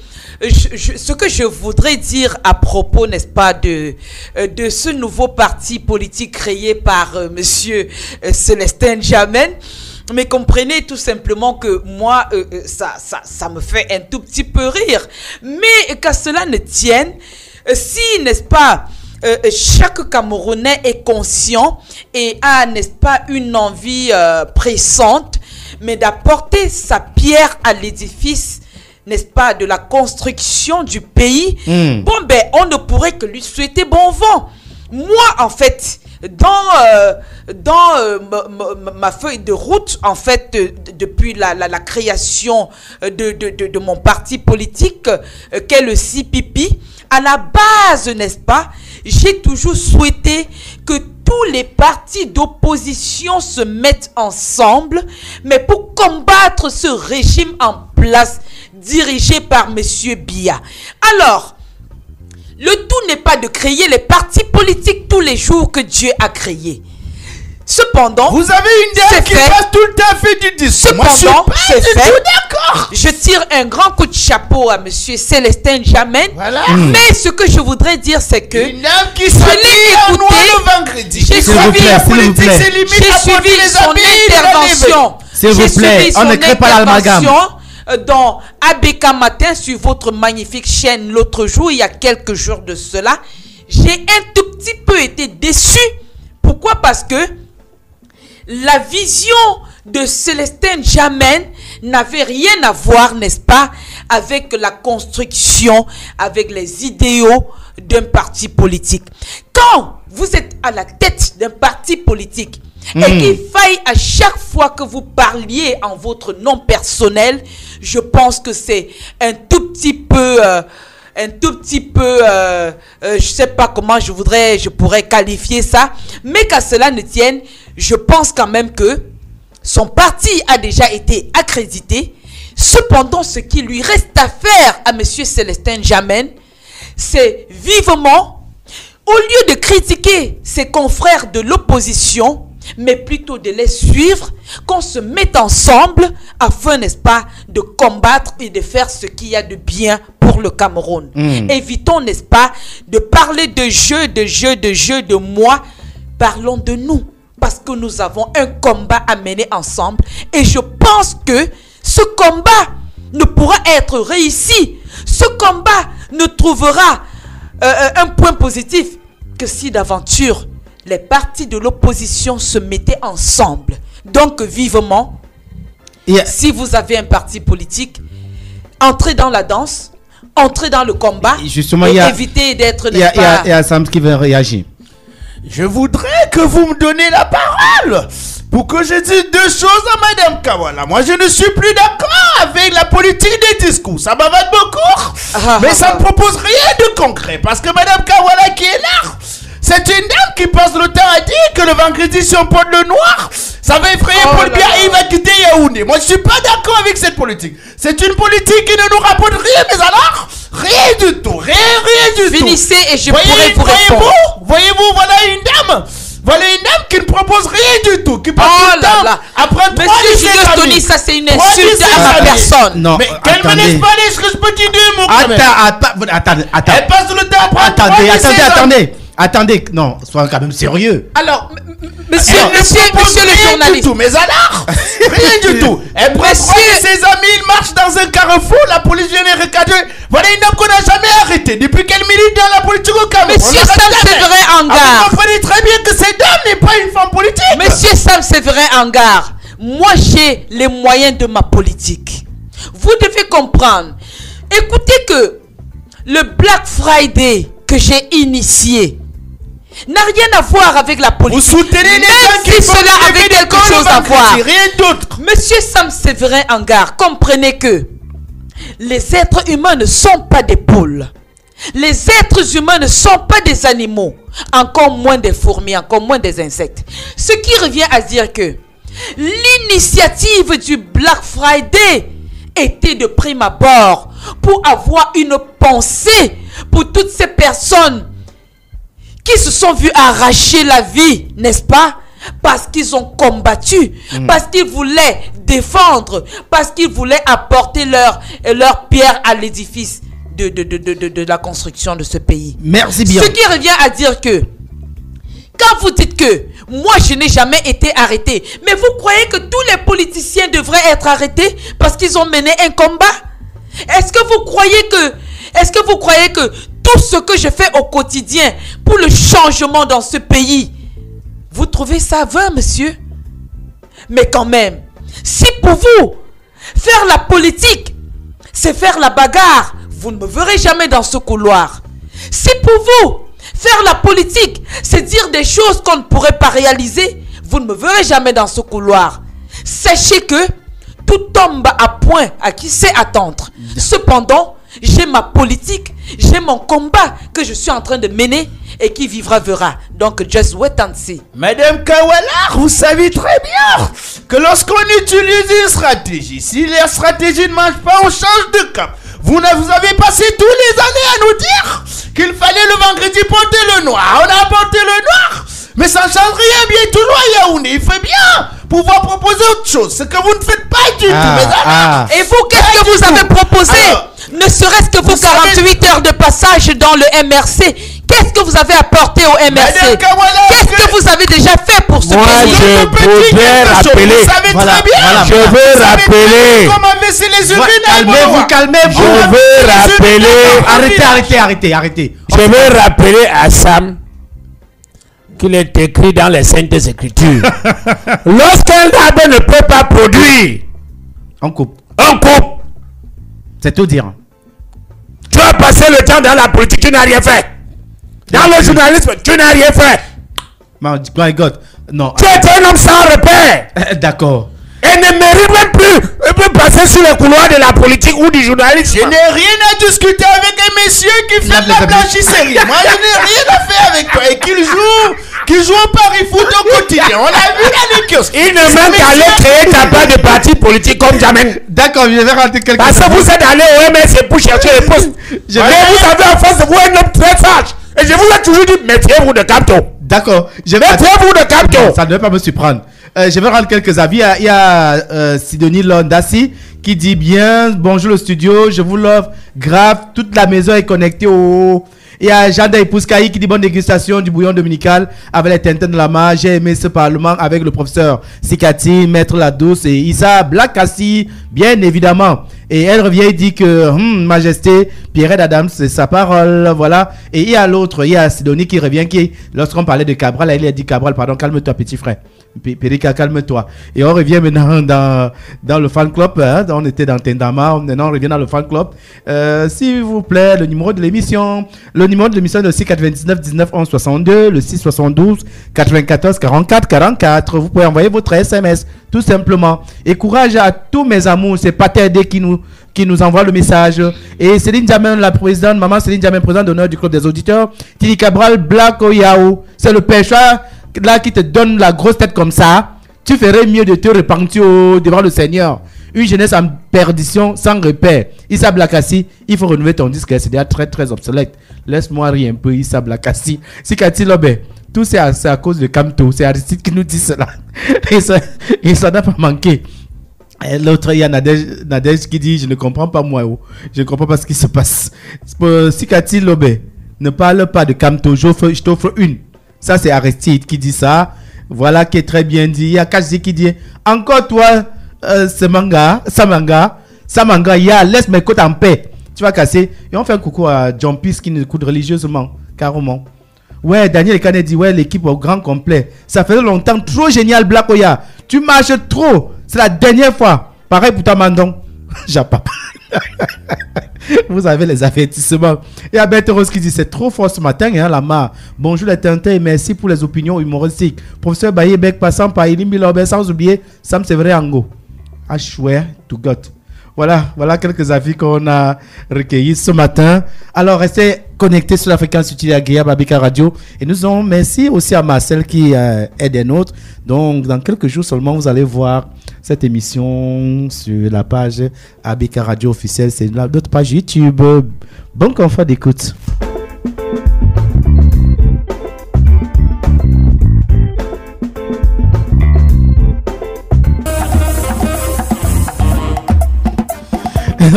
ce que je voudrais dire à propos, n'est-ce pas, de ce nouveau parti politique créé par monsieur Célestin Djamène, mais comprenez tout simplement que moi, ça me fait un tout petit peu rire. Mais qu'à cela ne tienne, si, n'est-ce pas, chaque Camerounais est conscient et a, n'est-ce pas, une envie pressante, mais d'apporter sa pierre à l'édifice, n'est-ce pas, de la construction du pays, bon ben, on ne pourrait que lui souhaiter bon vent. Moi, en fait, dans ma feuille de route, en fait, depuis la création de mon parti politique, qu'est le CPP, à la base, n'est-ce pas, j'ai toujours souhaité que tous les partis d'opposition se mettent ensemble, mais pour combattre ce régime en place dirigé par monsieur Biya. Alors, le tout n'est pas de créer les partis politiques tous les jours que Dieu a créés. Cependant, vous avez une dame qui passe tout le temps fait du discours. Cependant, c'est fait. D'accord. Je tire un grand coup de chapeau à monsieur Célestin Jamen. Voilà. Mais ce que je voudrais dire, c'est que une dame qui s'habille en noir le vendredi. J'ai suivi son intervention. S'il vous plaît, on ne crée pas l'amalgame. Dans ABK Matin sur votre magnifique chaîne l'autre jour, il y a quelques jours de cela, j'ai un tout petit peu été déçu. Pourquoi? Parce que la vision de Célestin Jamen n'avait rien à voir, n'est-ce pas, avec la construction, avec les idéaux d'un parti politique. Quand vous êtes à la tête d'un parti politique et qu'il faille à chaque fois que vous parliez en votre nom personnel, je pense que c'est un tout petit peu... je sais pas comment je pourrais qualifier ça, mais qu'à cela ne tienne, je pense quand même que son parti a déjà été accrédité. Cependant, ce qui lui reste à faire à monsieur Célestin Jamen, c'est vivement, au lieu de critiquer ses confrères de l'opposition, mais plutôt de les suivre, qu'on se mette ensemble afin, n'est-ce pas, de combattre et de faire ce qu'il y a de bien pour le Cameroun. Évitons, n'est-ce pas, de parler de jeu, de moi. Parlons de nous, parce que nous avons un combat à mener ensemble. Et je pense que ce combat ne pourra être réussi. Ce combat ne trouvera un point positif que si d'aventure les partis de l'opposition se mettaient ensemble. Donc vivement, si vous avez un parti politique, entrez dans la danse, entrez dans le combat. Justement, et évitez d'être... Il y a Sam qui veut réagir. Je voudrais que vous me donnez la parole pour que je dise deux choses à Madame Kawala. Moi, je ne suis plus d'accord avec la politique des discours. Ça m'avale beaucoup, mais ça ne propose rien de concret. Parce que Madame Kawala qui est là, c'est une dame qui passe le temps à dire que le vendredi, si on porte le noir, ça va effrayer Paul Biya et il va quitter Yaoundé. Moi, je ne suis pas d'accord avec cette politique. C'est une politique qui ne nous rapporte rien, mais alors, rien du tout. Rien du tout. Finissez et je pourrai vous répondre. Voyez-vous, voilà une dame. Voilà une dame qui ne propose rien du tout. Qui passe le temps à prendre Monsieur Julius Tony, ça c'est une insulte à ma personne. Non, mais qu'elle me laisse parler, est-ce que je peux dire deux mots quand même? Attendez. Elle passe le temps à prendre Attendez, non, soyons quand même sérieux. Alors, monsieur le journaliste. Mais alors, rien du tout. Elle prend ses amis, ils marchent dans un carrefour, la police vient les recadrer. Voilà une dame qu'on n'a jamais arrêtée depuis qu'elle milite dans la politique au Cameroun. Monsieur Sam Séverin Hangar. Vous comprenez très bien que cette dame n'est pas une femme politique. Monsieur Sam Séverin Hangar, moi j'ai les moyens de ma politique. Vous devez comprendre. Écoutez que le Black Friday que j'ai initié n'a rien à voir avec la politique. Vous soutenez les gens qui font cela avait quelque chose à voir. Rien d'autre. Monsieur Sam Séverin Hangar, comprenez que les êtres humains ne sont pas des poules. Les êtres humains ne sont pas des animaux, encore moins des fourmis, encore moins des insectes. Ce qui revient à dire que l'initiative du Black Friday était de prime abord pour avoir une pensée pour toutes ces personnes qui se sont vus arracher la vie, n'est-ce pas? Parce qu'ils ont combattu, parce qu'ils voulaient défendre, parce qu'ils voulaient apporter leur pierre à l'édifice de la construction de ce pays. Merci bien. Ce qui revient à dire que, quand vous dites que moi je n'ai jamais été arrêté, mais vous croyez que tous les politiciens devraient être arrêtés parce qu'ils ont mené un combat? Est-ce que vous croyez que tout ce que je fais au quotidien pour le changement dans ce pays, vous trouvez ça vain, monsieur? Mais quand même, si pour vous, faire la politique, c'est faire la bagarre, vous ne me verrez jamais dans ce couloir. Si pour vous, faire la politique, c'est dire des choses qu'on ne pourrait pas réaliser, vous ne me verrez jamais dans ce couloir. Sachez que tout tombe à point à qui sait attendre. Cependant, j'ai ma politique, j'ai mon combat que je suis en train de mener et qui vivra verra. Donc, just wait and see. Madame Kawala, vous savez très bien que lorsqu'on utilise une stratégie, si la stratégie ne marche pas, on change de cap. Vous avez passé tous les années à nous dire qu'il fallait le vendredi porter le noir. On a porté le noir. Mais ça ne change rien, bien tout loin, Yaoundé. Il fait bien pouvoir proposer autre chose. Ce que vous ne faites pas du tout, mesdames. Et vous, qu'est-ce que vous avez proposé? Ne serait-ce que vos 48 heures de passage dans le MRC. Qu'est-ce que vous avez apporté au MRC? Qu'est-ce que vous avez déjà fait pour ce pays? Je voudrais rappeler. Vous savez très bien. Je veux rappeler. Calmez-vous. Je veux rappeler. Arrêtez. Je veux rappeler à Sam qu'il est écrit dans les Saintes Écritures. Lorsqu'un arbre ne peut pas produire, on coupe. C'est tout dire. Tu as passé le temps dans la politique, tu n'as rien fait. Dans le journalisme, tu n'as rien fait. My God. Non. Tu es un homme sans repère. D'accord. Et ne mérite même plus passer sur les couloirs de la politique ou du journalisme. Je n'ai rien à discuter avec un monsieur qui fait de la blanchisserie. Moi, je n'ai rien à faire avec toi. Et qu'il joue au Paris Foot au quotidien. On l'a vu dans les kiosques. Il ne manque qu'à aller créer ta part de parti politique comme jamais. D'accord, je vais rentrer quelque chose. Parce que vous êtes allé au MSC pour chercher les postes. Mais vous avez en face de vous un homme très sage. Et je vous ai toujours dit, mettez-vous de Camto. D'accord. Mettez-vous de Camto. Ça ne devait pas me surprendre. Je vais rendre quelques avis. Il y a Sidonie Londassi qui dit bien, bonjour le studio, je vous l'offre grave, toute la maison est connectée au... Il y a Janda Ipouskaï qui dit bonne dégustation du bouillon dominical avec les Tintins de la Mar. J'ai aimé ce parlement avec le professeur Sikati, Maître Ladouce et Issa Blakassi, bien évidemment. Et elle revient et dit que Majesté, Pierrette Adams, c'est sa parole, voilà. Et il y a l'autre, il y a Sidonie qui revient, qui, lorsqu'on parlait de Cabral, elle a dit Cabral, pardon, calme-toi petit frère. Périka, calme-toi. Et on revient maintenant dans le fan club, hein, on était dans Tendama, maintenant on revient dans le fan club. S'il vous plaît, le numéro de l'émission, le numéro de l'émission est le 699 19 11 62, le 672 94 44 44. Vous pouvez envoyer votre SMS, tout simplement. Et courage à tous mes amours, c'est Paterdé qui nous envoie le message. Et Céline Diamant, la présidente, maman Céline Diamant, présidente d'honneur du club des auditeurs. Tini Cabral, Black Oyao, c'est le pêcheur là qui te donne la grosse tête comme ça. Tu ferais mieux de te repentir devant le Seigneur. Une jeunesse en perdition sans repère. Issa Blakassi, il faut renouveler ton disque, c'est déjà très très obsolète. Laisse-moi rire un peu, Issa Blakassi. Si Cathy Lobé, tout c'est à cause de Camto, c'est Aristide qui nous dit cela. Et ça n'a pas manqué. L'autre, il y a Nadège qui dit, je ne comprends pas moi, je ne comprends pas ce qui se passe. Si Cathy Lobé ne parle pas de Camto, je t'offre une. Ça, c'est Aristide qui dit ça. Voilà, qui est très bien dit. Il y a Kaji qui dit, encore toi, Samanga, laisse mes côtes en paix. Tu vas casser. Et on fait un coucou à John Peace qui nous écoute religieusement, carrément. Ouais, Daniel Kane dit, ouais, l'équipe au grand complet. Ça fait longtemps, trop génial, Black Oya. Tu marches trop. C'est la dernière fois. Pareil pour ta Mandon. J'appelle. Vous avez les avertissements. Et à Bête Rose qui dit, c'est trop fort ce matin, hein, la mar. Bonjour les Tintins et merci pour les opinions humoristiques. Professeur Bayebek passant par Elim Bilobe, sans oublier Sam Séverin Ango. I swear to God. Voilà quelques avis qu'on a recueillis ce matin. Alors, restez connectés sur la fréquence utile agréable Abika Radio. Et nous disons merci aussi à Marcel qui est des nôtres. Donc, dans quelques jours seulement, vous allez voir cette émission sur la page Abika Radio officielle. C'est notre page YouTube. Bon confort d'écoute.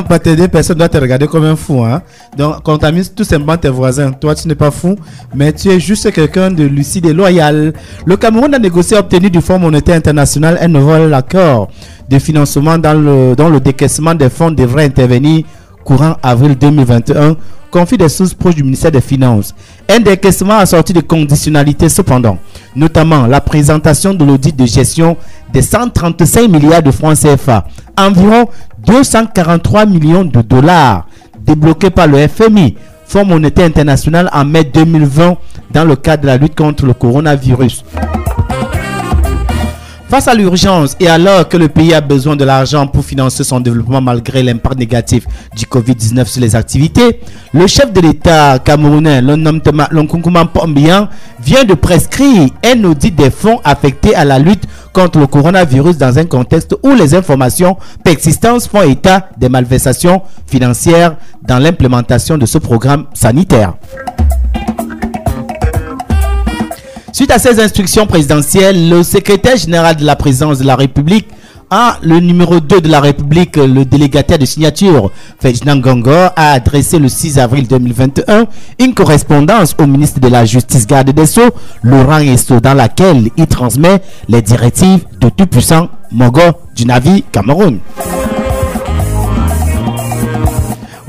Pas t'aider, personne doit te regarder comme un fou, hein. Donc contamine tout simplement tes voisins. Toi tu n'es pas fou, mais tu es juste quelqu'un de lucide et loyal. Le Cameroun a négocié et obtenu du Fonds monétaire international un nouvel accord de financement dont le décaissement des fonds devrait intervenir courant avril 2021, confie des sources proches du ministère des Finances. Un décaissement assorti de conditionnalités cependant, notamment la présentation de l'audit de gestion des 135 milliards de francs CFA, environ 243 millions de dollars débloqués par le FMI, Fonds monétaire international, en mai 2020 dans le cadre de la lutte contre le coronavirus. Face à l'urgence et alors que le pays a besoin de l'argent pour financer son développement malgré l'impact négatif du Covid-19 sur les activités, le chef de l'État camerounais, Lonkonkouman Pombian, vient de prescrire un audit des fonds affectés à la lutte contre le coronavirus dans un contexte où les informations persistantes font état des malversations financières dans l'implémentation de ce programme sanitaire. Suite à ces instructions présidentielles, le secrétaire général de la présidence de la République, le numéro 2 de la République, le délégataire de signature, Ferdinand Gongor, a adressé le 6 avril 2021 une correspondance au ministre de la Justice, garde des Sceaux, Laurent Esso, dans laquelle il transmet les directives de tout-puissant Mogo du Navi Cameroun.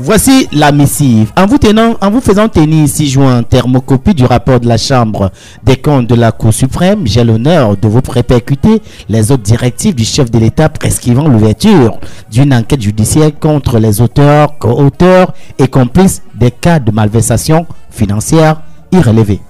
Voici la missive. En vous faisant tenir 6 juin thermocopie du rapport de la Chambre des comptes de la Cour suprême, j'ai l'honneur de vous répercuter les autres directives du chef de l'État prescrivant l'ouverture d'une enquête judiciaire contre les auteurs, co-auteurs et complices des cas de malversation financière irrélevés.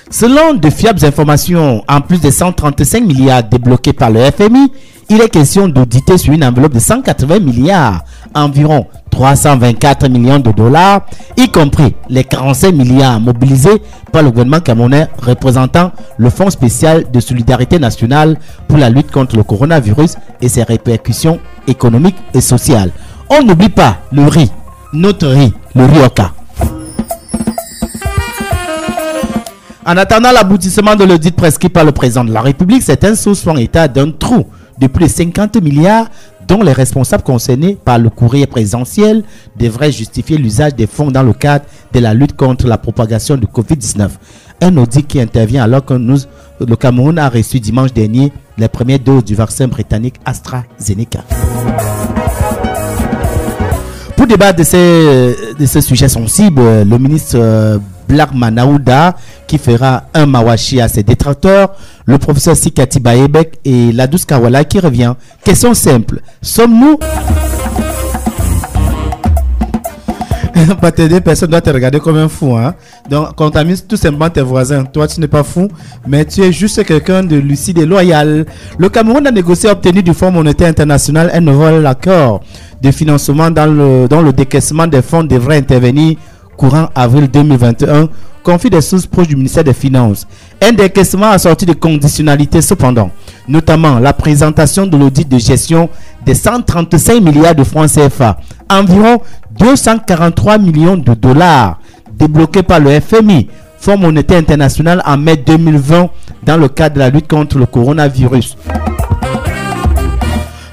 Selon de fiables informations, en plus des 135 milliards débloqués par le FMI, il est question d'auditer sur une enveloppe de 180 milliards, environ 324 millions de dollars, y compris les 45 milliards mobilisés par le gouvernement camerounais représentant le Fonds spécial de solidarité nationale pour la lutte contre le coronavirus et ses répercussions économiques et sociales. On n'oublie pas le riz, notre riz, le riz Oka. En attendant l'aboutissement de l'audit prescrit par le président de la République, certaines sources font état d'un trou de plus de 50 milliards dont les responsables concernés par le courrier présidentiel devraient justifier l'usage des fonds dans le cadre de la lutte contre la propagation du Covid-19. Un audit qui intervient alors que le Cameroun a reçu dimanche dernier les premières doses du vaccin britannique AstraZeneca. Pour débattre de ces sujets sensibles, le ministre Black Manaouda, qui fera un mawashi à ses détracteurs, le professeur Sikati Baebek et Ladous Kawala qui revient. Question simple, sommes-nous... Pas t'aider, personne ne doit te regarder comme un fou. Hein? Donc, contamine tout simplement tes voisins. Toi, tu n'es pas fou, mais tu es juste quelqu'un de lucide et loyal. Le Cameroun a négocié et obtenu du Fonds monétaire international un nouvel accord de financement dont le décaissement des fonds devrait intervenir courant avril 2021, confie des sources proches du ministère des Finances. Un décaissement assorti de conditionnalités cependant, notamment la présentation de l'audit de gestion des 135 milliards de francs CFA, environ 243 millions de dollars débloqués par le FMI, Fonds monétaire international, en mai 2020 dans le cadre de la lutte contre le coronavirus.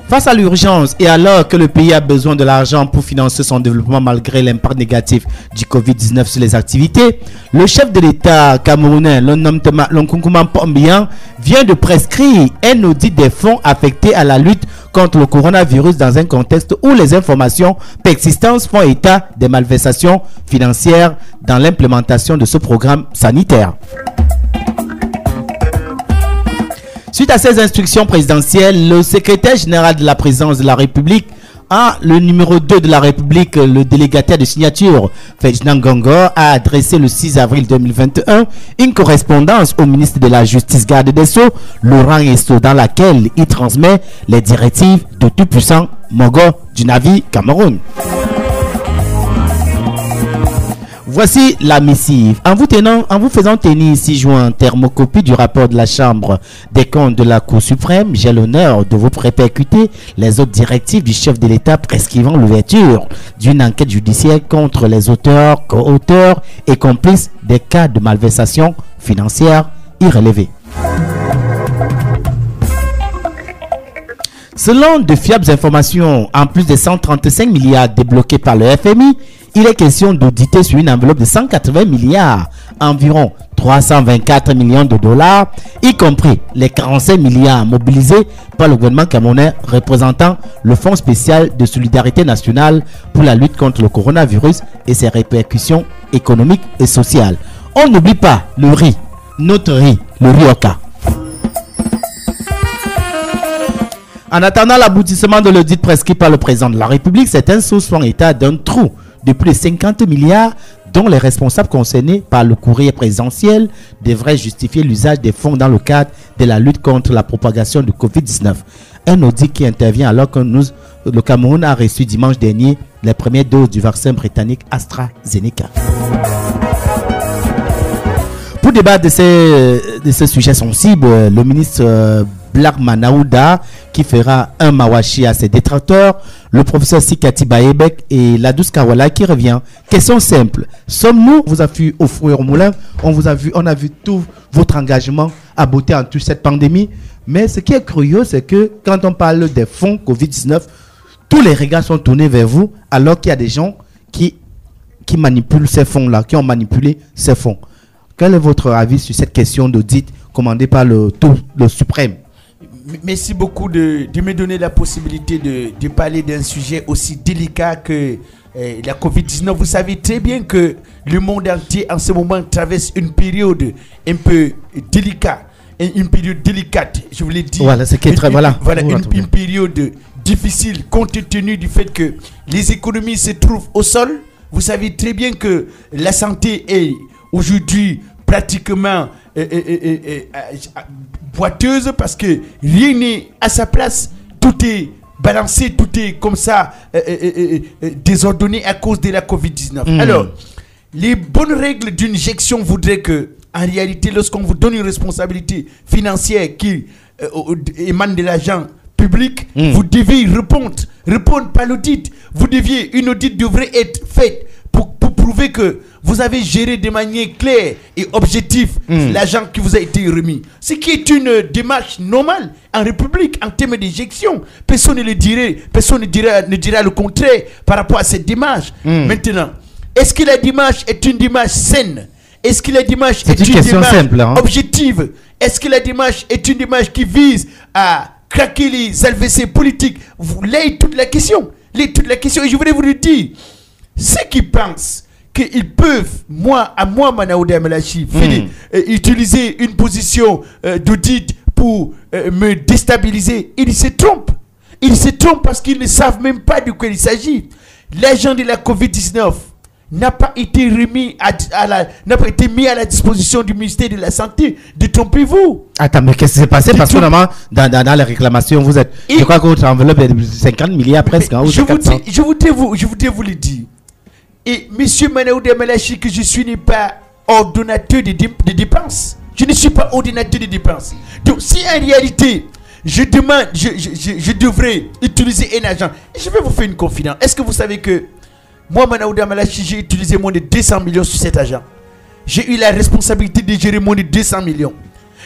Face à l'urgence et alors que le pays a besoin de l'argent pour financer son développement malgré l'impact négatif du Covid-19 sur les activités, le chef de l'État camerounais, Lonkonkouman Pombian, vient de prescrire un audit des fonds affectés à la lutte contre le coronavirus dans un contexte où les informations persistantes font état des malversations financières dans l'implémentation de ce programme sanitaire. Suite à ces instructions présidentielles, le secrétaire général de la présidence de la République, le numéro 2 de la République, le délégataire de signature, Ferdinand Gongor, a adressé le 6 avril 2021 une correspondance au ministre de la Justice, garde des Sceaux, Laurent Esso, dans laquelle il transmet les directives de tout-puissant Mogo du Navi Cameroun. Voici la missive. En vous faisant tenir 6 juin thermocopie du rapport de la Chambre des comptes de la Cour suprême, j'ai l'honneur de vous répercuter les autres directives du chef de l'État prescrivant l'ouverture d'une enquête judiciaire contre les auteurs, co-auteurs et complices des cas de malversation financière irrélevés. Selon de fiables informations, en plus des 135 milliards débloqués par le FMI, il est question d'auditer sur une enveloppe de 180 milliards, environ 324 millions de dollars, y compris les 45 milliards mobilisés par le gouvernement camerounais représentant le Fonds spécial de solidarité nationale pour la lutte contre le coronavirus et ses répercussions économiques et sociales. On n'oublie pas le riz, notre riz, le riz Oka. En attendant l'aboutissement de l'audit prescrit par le président de la République, certaines sources font état d'un trou de plus de 50 milliards dont les responsables concernés par le courrier présidentiel devraient justifier l'usage des fonds dans le cadre de la lutte contre la propagation du Covid-19. Un audit qui intervient alors que le Cameroun a reçu dimanche dernier les premières doses du vaccin britannique AstraZeneca. Pour débattre de ces sujets sensibles, le ministre Black Manaouda qui fera un mawashi à ses détracteurs, le professeur Sikati Baebek et la douce Kawala qui revient. Question simple. Sommes-nous, vous avez vu au four et au moulin, on a vu tout votre engagement à beauté en toute cette pandémie. Mais ce qui est curieux, c'est que quand on parle des fonds Covid-19, tous les regards sont tournés vers vous, alors qu'il y a des gens qui manipulent ces fonds-là, qui ont manipulé ces fonds. Quel est votre avis sur cette question d'audit commandée par le suprême? Merci beaucoup de me donner la possibilité de parler d'un sujet aussi délicat que la Covid-19. Vous savez très bien que le monde entier en ce moment traverse une période un peu délicate. Une période délicate, je vous l'ai dit. Voilà, c'est qui est très voilà. Voilà, une période difficile compte tenu du fait que les économies se trouvent au sol. Vous savez très bien que la santé est aujourd'hui pratiquement boiteuse parce que rien n'est à sa place. Tout est balancé, tout est comme ça désordonné à cause de la Covid-19. Alors, les bonnes règles d'une gestion voudraient que, en réalité, lorsqu'on vous donne une responsabilité financière qui émane de l'argent public, vous devez répondre par l'audit. Une audit devrait être faite pour prouver que vous avez géré de manière claire et objective l'argent qui vous a été remis. Ce qui est une démarche normale en République en termes de gestion. Personne ne le dirait, personne ne dira le contraire par rapport à cette démarche. Maintenant, est-ce que la démarche est une démarche saine? Est-ce que la démarche est une démarche simple, objective? Est-ce que la démarche est une démarche qui vise à craquer les alvécés politiques? Vous l'avez toute la question. Et je voudrais vous le dire, ceux qui pensent qu'ils peuvent, Manaouda Amalachi, utiliser une position d'audit pour me déstabiliser, ils se trompent. Ils se trompent parce qu'ils ne savent même pas de quoi il s'agit. L'argent de la Covid-19 n'a pas été remis n'a pas été mis à la disposition du ministère de la Santé. Détrompez-vous. Attends, mais qu'est-ce qui s'est passé? Parce que dans les réclamations, vous êtes. Je crois que votre enveloppe est de 50 milliards presque. Je voudrais vous le dire. Et monsieur Manaouda Amalachi, que je suis n'est pas ordonnateur de dépenses. Je ne suis pas ordonnateur de dépenses. Donc, si en réalité, je devrais utiliser un agent, je vais vous faire une confidence. Est-ce que vous savez que moi, Manaouda Amalachi, j'ai utilisé moins de 200 millions sur cet agent. J'ai eu la responsabilité de gérer moins de 200 millions.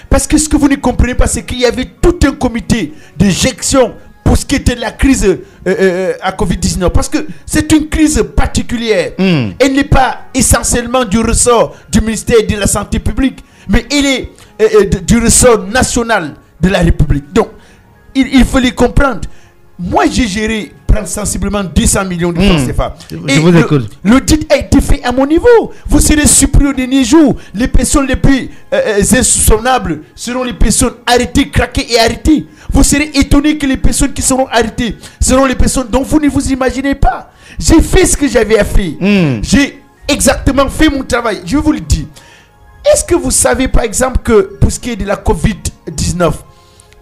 Parce que ce que vous ne comprenez pas, c'est qu'il y avait tout un comité de gestion pour ce qui était de la crise à Covid-19. Parce que c'est une crise particulière. Elle n'est pas essentiellement du ressort du ministère de la Santé publique, mais elle est du ressort national de la République. Donc, il faut les comprendre. Moi, j'ai géré sensiblement 200 millions de francs CFA. Et l'audit a été fait à mon niveau. Vous serez surpris au dernier jour. Les personnes les plus insoupçonnables seront les personnes arrêtées, craquées et arrêtées. Vous serez étonné que les personnes qui seront arrêtées seront les personnes dont vous ne vous imaginez pas. J'ai fait ce que j'avais à faire. J'ai exactement fait mon travail. Je vais vous le dire. Est-ce que vous savez par exemple que pour ce qui est de la Covid-19,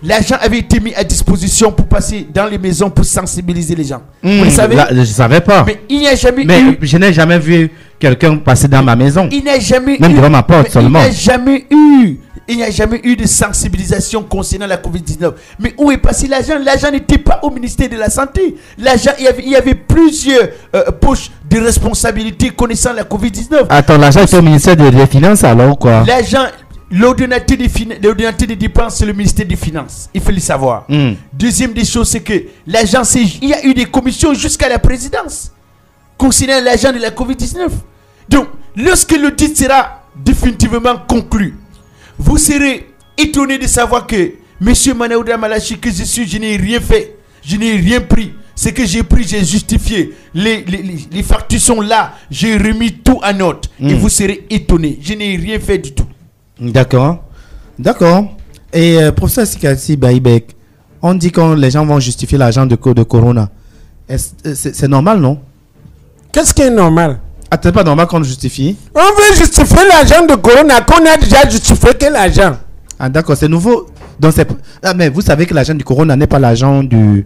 l'argent avait été mis à disposition pour passer dans les maisons pour sensibiliser les gens? Vous le savez? Je ne savais pas. Mais il n'y a jamais eu... je n'ai jamais vu quelqu'un passer dans ma maison. Il n'y a jamais même devant ma porte seulement. Il n'y a jamais eu de sensibilisation concernant la Covid-19. Mais où est passé l'argent? L'argent n'était pas au ministère de la Santé. L'argent, il y avait plusieurs poches de responsabilité connaissant la Covid-19. Attends, l'argent était au ministère des Finances alors quoi? L'argent... L'ordonnateur des dépenses, c'est le ministère des Finances. Il faut le savoir. Deuxième des choses, c'est que l'agence, il y a eu des commissions jusqu'à la présidence concernant l'agent de la Covid-19. Donc, lorsque l'audit sera définitivement conclu, vous serez étonné de savoir que M. Manaouda Amalachi, que je n'ai rien fait, je n'ai rien pris. Ce que j'ai pris, j'ai justifié. Les factures sont là. J'ai remis tout en note. Et vous serez étonné. Je n'ai rien fait du tout. D'accord. Et professeur Sikati Baebek, on dit que les gens vont justifier l'argent de Corona. C'est normal, non? Qu'est-ce qui est normal? C'est pas normal qu'on justifie? On veut justifier l'argent de Corona qu'on a déjà justifié que l'argent. Ah d'accord, c'est nouveau. Donc mais vous savez que l'argent du Corona n'est pas l'argent du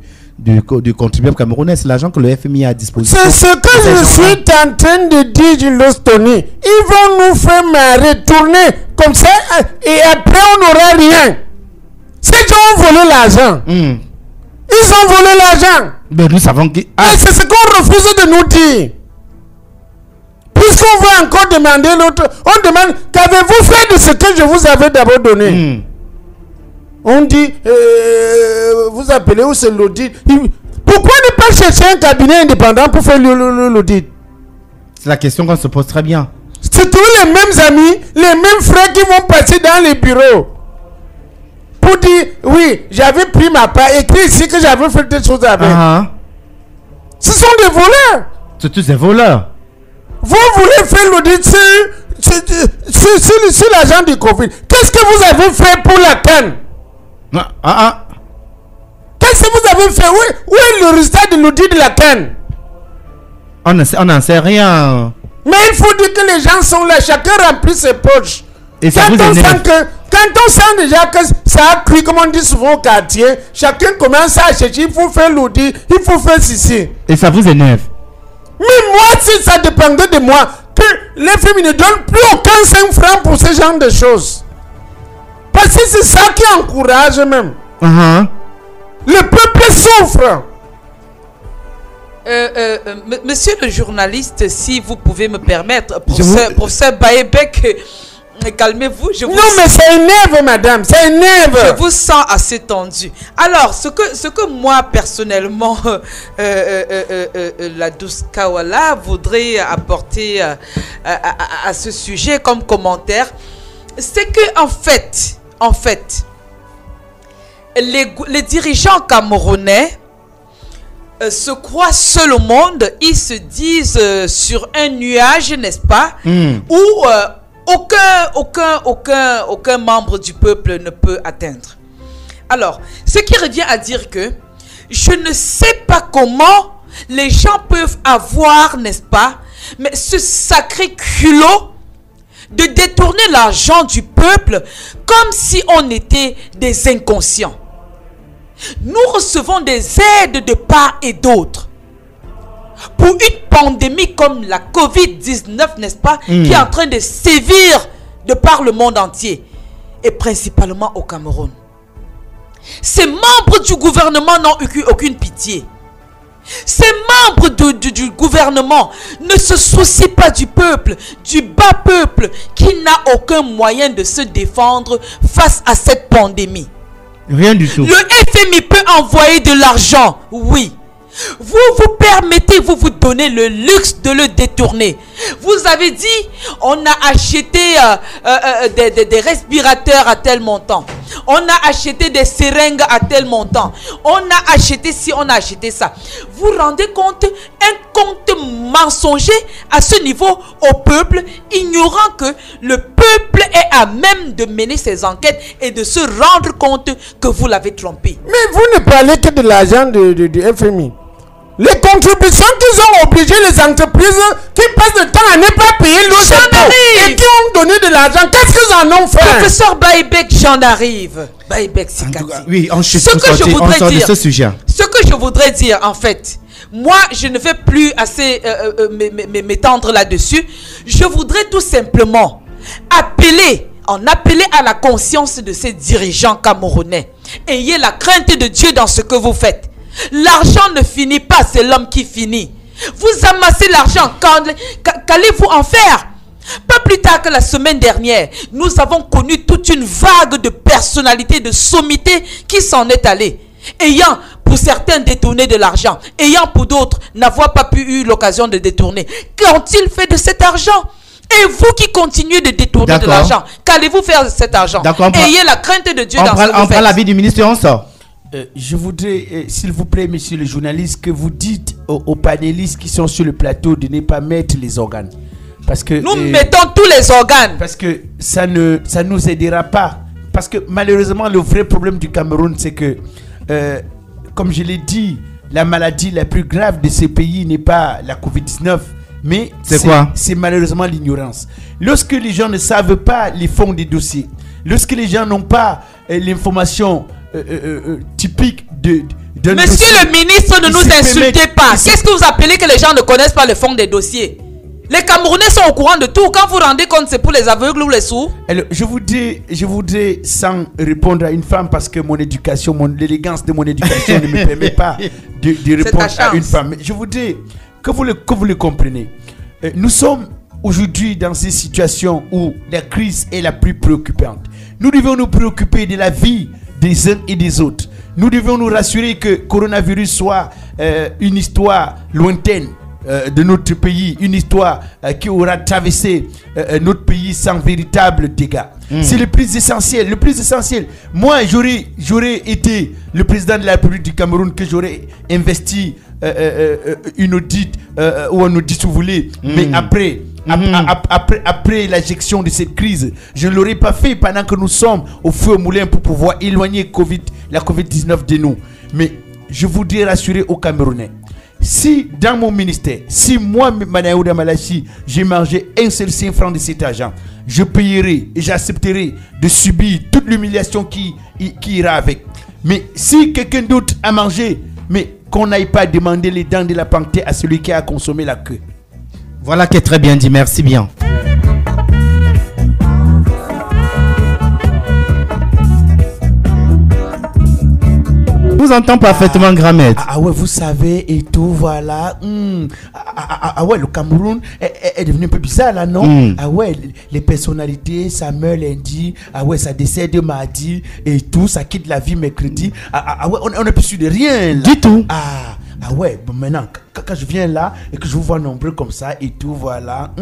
contribuable camerounais, c'est l'argent que le FMI a à disposition. C'est ce que je suis en train de dire, Julius Tony. Ils vont nous faire retourner comme ça et après on n'aura rien. Ces gens ont volé l'argent. Ils ont volé l'argent. Mais nous savons que... Et c'est ce qu'on refuse de nous dire. Puisqu'on va encore demander l'autre, on demande qu'avez-vous fait de ce que je vous avais d'abord donné. On dit, vous appelez où c'est l'audit. Pourquoi ne pas chercher un cabinet indépendant pour faire l'audit? C'est la question qu'on se pose très bien. C'est tous les mêmes amis, les mêmes frères qui vont passer dans les bureaux pour dire, oui, j'avais pris ma part, écrit ici que j'avais fait des choses avec. Ce sont des voleurs. C'est tous des voleurs. Vous voulez faire l'audit sur l'argent du Covid. Qu'est-ce que vous avez fait pour la canne? Qu'est-ce que vous avez fait? Où est le résultat de l'audit de la canne? On n'en sait rien. Mais il faut dire que les gens sont là, chacun remplit ses poches. Et ça quand on sent déjà que ça a cuit, comme on dit souvent au quartier, chacun commence à chercher, il faut faire l'audit, il faut faire ceci. Et ça vous énerve? Mais moi, si ça dépendait de moi, que les femmes ne donnent plus aucun 5 francs pour ce genre de choses. Parce que c'est ça qui encourage même. Le peuple souffre. Monsieur le journaliste, si vous pouvez me permettre, professeur Baebek, calmez-vous. Non, mais ça énerve, madame, ça énerve. Je vous sens assez tendu. Alors, ce que moi, personnellement, la douce Kawala voudrait apporter à ce sujet comme commentaire, c'est que, en fait, les dirigeants camerounais se croient seuls au monde. Ils se disent sur un nuage, n'est-ce pas, où aucun membre du peuple ne peut atteindre. Alors, ce qui revient à dire que je ne sais pas comment les gens peuvent avoir, n'est-ce pas, mais ce sacré culot de détourner l'argent du peuple comme si on était des inconscients. Nous recevons des aides de part et d'autre. Pour une pandémie comme la Covid-19, n'est-ce pas, qui est en train de sévir de par le monde entier, et principalement au Cameroun. Ces membres du gouvernement n'ont eu aucune pitié. Ces membres du gouvernement ne se soucient pas du peuple, du bas peuple, qui n'a aucun moyen de se défendre face à cette pandémie. Rien du tout. Le FMI peut envoyer de l'argent, oui. Vous permettez, vous donnez le luxe de le détourner. Vous avez dit, on a acheté des respirateurs à tel montant. On a acheté des seringues à tel montant. On a acheté ci, on a acheté ça. Vous rendez compte, un compte mensonger à ce niveau au peuple, ignorant que le peuple est à même de mener ses enquêtes et de se rendre compte que vous l'avez trompé. Mais vous ne parlez que de l'argent du FMI. Les contributions qu'ils ont obligé les entreprises qui passent le temps à ne pas payer leurs impôts et qui ont donné de l'argent, qu'est-ce qu'ils en ont fait? Professeur Baebek, j'en arrive. Baebek, c'est oui, on sort de ce sujet. Ce que je voudrais dire, en fait, moi, je ne vais plus assez m'étendre là-dessus. Je voudrais tout simplement appeler à la conscience de ces dirigeants camerounais. Ayez la crainte de Dieu dans ce que vous faites. L'argent ne finit pas, c'est l'homme qui finit. Vous amassez l'argent, qu'allez-vous en faire? Pas plus tard que la semaine dernière, nous avons connu toute une vague de personnalités, de sommités qui s'en est allée. Ayant pour certains détourné de l'argent, ayant pour d'autres n'avoir pas eu l'occasion de détourner. Qu'ont-ils fait de cet argent? Et vous qui continuez de détourner de l'argent, qu'allez-vous faire de cet argent? Ayez la crainte de Dieu dans ce que vous faites. On prend l'avis du ministre et on sort. Je voudrais, s'il vous plaît, monsieur le journaliste, que vous dites aux panélistes qui sont sur le plateau de ne pas mettre les organes. Parce que nous mettons tous les organes. Parce que ça nous aidera pas. Parce que malheureusement, le vrai problème du Cameroun, c'est que, comme je l'ai dit, la maladie la plus grave de ce pays n'est pas la Covid-19, mais c'est malheureusement l'ignorance. Lorsque les gens ne savent pas les fonds des dossiers, lorsque les gens n'ont pas l'information typique de Monsieur le ministre, ne nous insultez pas. Qu'est-ce que vous appelez que les gens ne connaissent pas le fond des dossiers? Les Camerounais sont au courant de tout. Quand vous vous rendez compte, c'est pour les aveugles ou les sourds. Alors, je voudrais sans répondre à une femme parce que l'élégance de mon éducation ne me permet pas de répondre à une femme. Mais je voudrais que vous le compreniez. Nous sommes aujourd'hui dans ces situations où la crise est la plus préoccupante. Nous devons nous préoccuper de la vie des uns et des autres. Nous devons nous rassurer que le coronavirus soit une histoire lointaine de notre pays, une histoire qui aura traversé notre pays sans véritable dégâts. C'est le plus essentiel. Le plus essentiel. Moi, j'aurais été le président de la République du Cameroun, que j'aurais investi une audit ou un audit si vous voulez, mais après la gestion de cette crise, je ne l'aurais pas fait pendant que nous sommes au feu au moulin pour pouvoir éloigner la COVID-19 de nous. Mais je voudrais rassurer aux Camerounais. Si dans mon ministère, si moi, Manaouda Malachi, j'ai mangé un seul 5 francs de cet argent, je payerai et j'accepterai de subir toute l'humiliation qui ira avec. Mais si quelqu'un d'autre a mangé, mais qu'on n'aille pas demander les dents de la panthère à celui qui a consommé la queue. Voilà qui est très bien dit, merci bien. Vous entend parfaitement, grand maître. Ouais, vous savez, et tout, voilà. Ouais, le Cameroun est devenu un peu bizarre là, non? Ouais, les personnalités, ça meurt lundi, ouais, ça décède mardi, et tout, ça quitte la vie mercredi. Ouais, on n'est plus sûr de rien là. Du tout. Ouais, bon, maintenant, quand je viens là et que je vous vois nombreux comme ça et tout, voilà,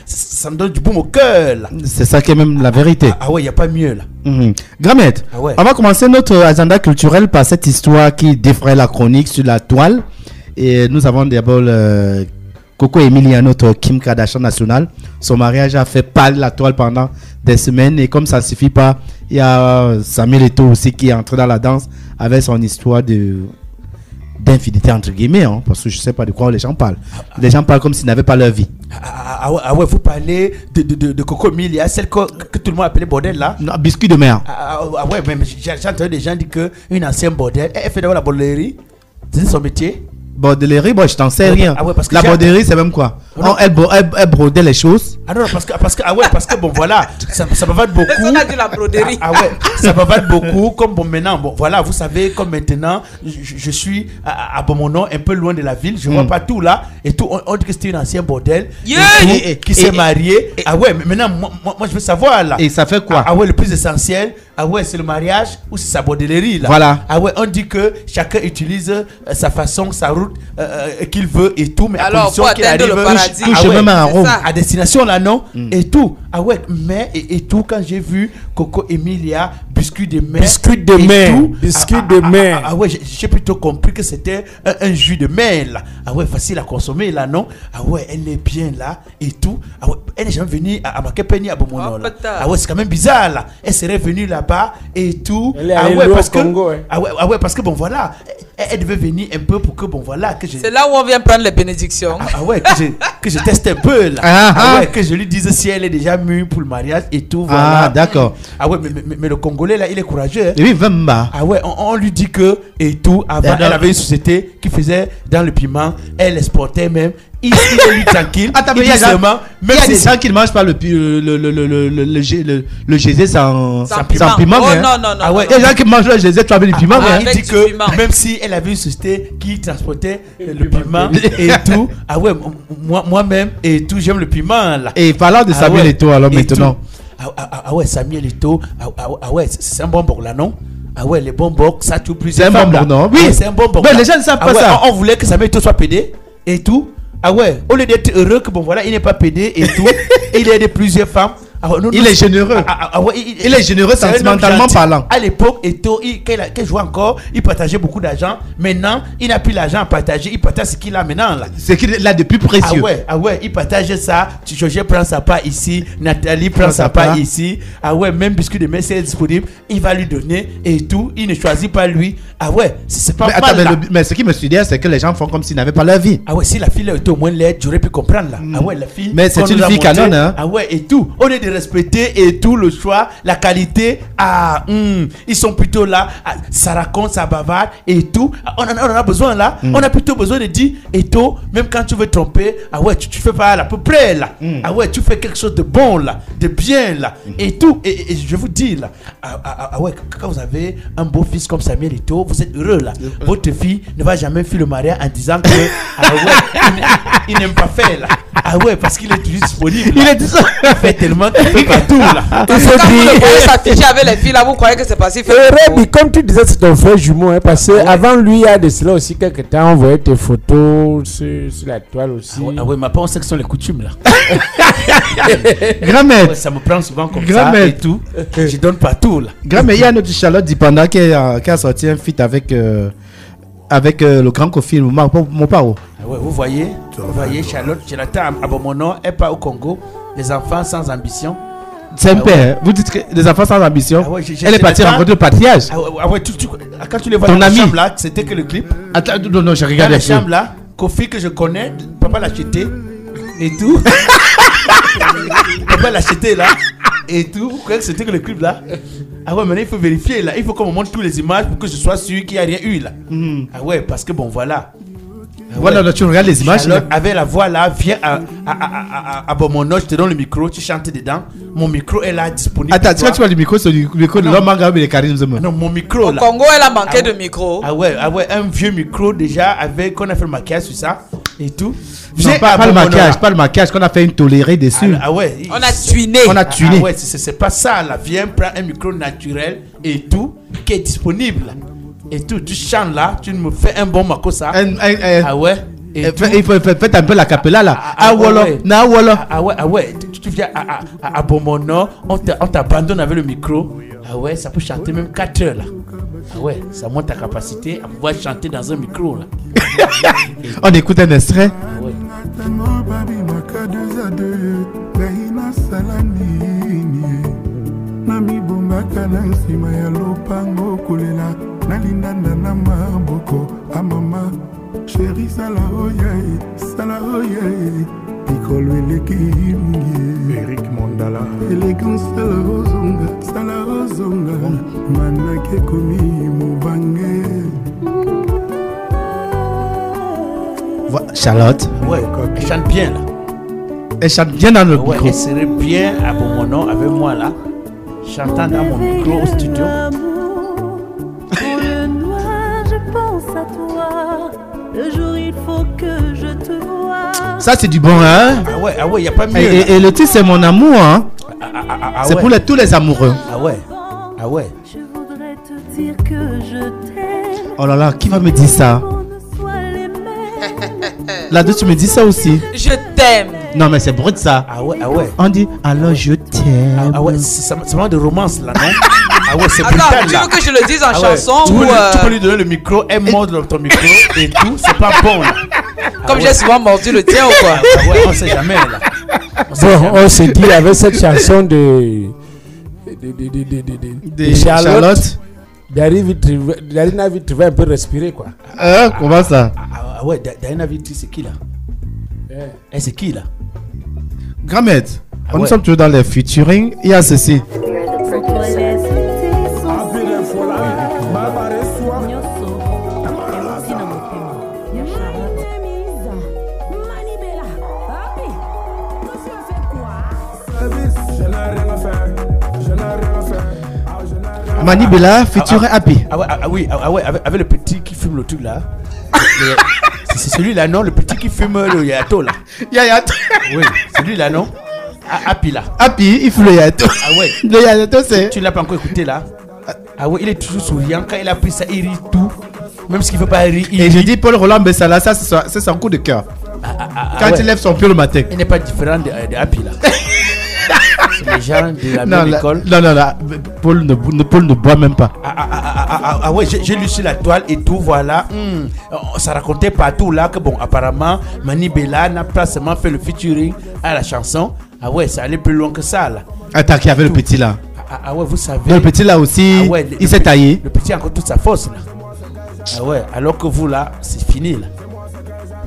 ça me donne du baume au cœur là. C'est ça qui est même la vérité. Ouais, il n'y a pas mieux là. Grand maître, ouais. On va commencer notre agenda culturel par cette histoire qui défraie la chronique sur la toile. Et nous avons d'abord Coco Emilia, notre Kim Kardashian nationale. Son mariage a fait parler la toile pendant des semaines. Et comme ça ne suffit pas, il y a Samuel Eto'o aussi qui est entré dans la danse avec son histoire d'infidélité entre guillemets, hein, parce que je sais pas de quoi les gens parlent. Les gens parlent comme s'ils n'avaient pas leur vie. Ouais, vous parlez de Coco Emilia, celle que tout le monde appelait bordel là. Non, biscuit de mer. Ouais, mais j'ai entendu des gens dire qu'une ancienne bordel, elle fait d'abord la bordellerie, c'est son métier. Bordellerie, bon, je t'en sais rien. Parce que la bordellerie, c'est même quoi? Elle brodait les choses. Non, parce que bon, voilà, ça va valoir beaucoup. On a dit la broderie. Ouais, ça va valoir beaucoup. Comme bon, maintenant, bon, voilà, vous savez, comme maintenant, je suis à Bomono, un peu loin de la ville, je vois pas tout là, et tout, on dit que c'était une ancienne bordel qui s'est mariée. Ouais, mais maintenant, moi, je veux savoir là. Et ça fait quoi? Ouais, le plus essentiel, ouais, c'est le mariage ou c'est sa bordellerie là. Voilà. Ouais, on dit que chacun utilise sa façon, sa route qu'il veut et tout, mais alors, à condition qu'il arrive à destination là, non? Et tout. Ouais, mais et tout, quand j'ai vu Coco Emilia, biscuit de mer. Ouais, j'ai plutôt compris que c'était un jus de mer là. Ouais, facile à consommer là, non? Ouais, elle est bien là et tout. Ouais, elle n'est jamais venue à Makepeni à Bomono là. Ouais, c'est quand même bizarre là. Elle serait venue là-bas et tout. Elle est allée au Congo. Ouais, parce que bon voilà, elle devait venir un peu pour que bon voilà que c'est là où on vient prendre les bénédictions. Ouais, que je teste un peu là. Ouais, que je lui dise si elle est déjà mûre pour le mariage et tout. Voilà. D'accord. Ouais, mais le Congolais là, il est courageux. Oui, vraiment. Ouais, on lui dit que et tout. Avant, elle avait une société qui faisait dans le piment. Elle exportait même. Il est lui tranquille. Attends, mais il y a des gens qui ne mangent pas le gésé sans piment. Oh, non. Il y a des gens qui mangent le gésé avec le piment. Il dit que même si elle avait une société qui transportait le piment et tout. Ouais, moi-même et tout, j'aime le piment là. Et parlant de Samuel Eto'o alors maintenant. Ouais, Samuel Eto'o. Ouais, c'est un bon bord là, non? Ouais, les bons bords, ça tue plus. C'est un bon bord, non? Oui, c'est un bon bord. Mais les gens ne savent pas ça. On voulait que Samuel Eto'o soit pédé et tout. Ouais, au lieu d'être heureux que bon voilà, il n'est pas pédé et tout, et il a aidé plusieurs femmes. Il est généreux. Ouais, il est généreux sentimentalement parlant. À l'époque, quand il jouait encore, il partageait beaucoup d'argent. Maintenant, il n'a plus l'argent à partager. Il partage ce qu'il a maintenant là. Ce qu'il a de plus précieux. Ouais, il partage ça. Georges prend sa part ici, Nathalie prend sa part ici. Ouais, même biscuit de Messi est disponible, il va lui donner et tout. Il ne choisit pas lui. Ouais, c'est pas mal. Mais ce qui me suggère, c'est que les gens font comme s'ils n'avaient pas leur vie. Ouais, si la fille était au moins laide, j'aurais pu comprendre là. Ouais, la fille. Mais c'est une fille canon, hein. Ouais, et tout. Au lieu de respecter et tout le choix, la qualité. Ils sont plutôt là. Ça raconte, ça bavarde et tout. On en a besoin là. On a plutôt besoin de dire et tout. Même quand tu veux tromper, tu fais pas à peu près là. Tu fais quelque chose de bon là, de bien là et tout. Et je vous dis là, quand vous avez un beau fils comme Samuel Eto'o, vous êtes heureux là. Votre fille ne va jamais faire le mariage en disant que il n'aime pas faire là. Parce qu'il est toujours disponible. Il fait tellement qu'il fait partout là. Quand vous le voyez s'afficher avec les filles là, vous croyez que c'est passé. Rémi, comme tu disais, c'est ton frère jumeau, parce que avant lui, il y a de cela aussi quelques temps, on voyait tes photos sur la toile aussi. Mais pas on sait que ce sont les coutumes là. Grand-mère, ça me prend souvent comme ça et tout. Je donne partout là. Grand-mère, il y a notre Charlotte Dipanda qui a sorti un feat avec le grand Kofi, mon paro. Vous voyez, Charlotte Abomono est pas au Congo. Les enfants sans ambition. C'est un père. Vous dites que les enfants sans ambition. Elle est partie rencontrer le patriarche. Quand tu les vois dans la chambre là, c'était que le clip. Attends, non, je regarde la chambre là. Kofi que je connais, papa l'a acheté et tout. Papa l'a acheté là et tout. Vous croyez que c'était que le clip là? Maintenant il faut vérifier là. Il faut qu'on me montre toutes les images pour que je sois sûr qu'il n'y a rien eu là. Parce que bon voilà. Voilà, tu regardes les images. Charlotte avait la voix là, viens à Bomono, je te donne le micro, tu chantes dedans. Mon micro est là disponible. Attends, tu vois le micro, c'est le micro de l'homme et les charismes. Non, mon micro là. Au Congo, elle a manqué de micro. Un vieux micro déjà avec qu'on a fait le maquillage sur ça et tout. Non, pas le maquillage, qu'on a fait une tolérée dessus. On a tuiné. C'est pas ça là. Viens prendre un micro naturel et tout qui est disponible. Et tout, tu chantes là, tu me fais un bon makosa. Il faut faire un peu la capella là. Tu viens à Bomono, on t'abandonne avec le micro. Ça peut chanter même 4 heures là. Ça monte ta capacité à pouvoir chanter dans un micro là. On écoute un extrait. Nami bombaka na nsima ya lopango kolela nalindanda na maboko amama chéri sala oye pikolo eleki mingi Eric Mondala élégance sala ozonga manake komi mobange. Charlotte. Elle chante bien là. Elle chante bien dans le micro. Elle serait bien à mon nom avec moi là. Chantant dans mon micro au studio. Dans le noir, je pense à toi. Le jour, il faut que je te vois. Ça, c'est du bon, hein? Y a pas mieux. Et le titre, c'est Mon amour, hein? C'est pour tous les amoureux. Je voudrais te dire que je t'aime. Oh là là, qui va me dire ça? Là-dessus, tu me dis ça aussi. Je t'aime. Non, mais c'est brut ça. On dit alors je t'aime. C'est vraiment de romance là, non? C'est brutal là. Tu veux que je le dise en chanson ou tu peux lui donner le micro, elle morde ton micro et tout, c'est pas bon là. Comme j'ai souvent mordu le tien ou quoi? On sait jamais là. On s'est dit avec cette chanson de Charlotte. Darina Vitri va un peu respirer quoi. Comment ça? Darina Vitri c'est qui là? C'est qui là? Grand-mère, nous sommes toujours dans les featuring. Il y a ceci. Manibela featuring Happy. Avec le petit qui fume le truc là. C'est celui-là, non? Le petit qui fume le yato là. Yato. Oui, celui-là, non? Happy là. Happy, il fume le yato. Le yato, c'est. Tu l'as pas encore écouté là? Il est toujours souriant. Quand il a pris ça, il rit tout. Même ce qu'il ne veut pas rire. Et je dis Paul Roland Bessala, ça c'est son coup de cœur. Quand il lève son pied le matin. Il n'est pas différent de Happy là. C'est les gens de la même école. Non, Paul ne boit même pas. J'ai lu sur la toile et tout, voilà. Ça racontait partout là que bon, apparemment, Manibela n'a pas seulement fait le featuring à la chanson. Ça allait plus loin que ça là. Attends, qu'il y avait le petit là. Vous savez. Le petit là aussi, il s'est taillé. Le petit a encore toute sa force là. Alors que vous là, c'est fini là.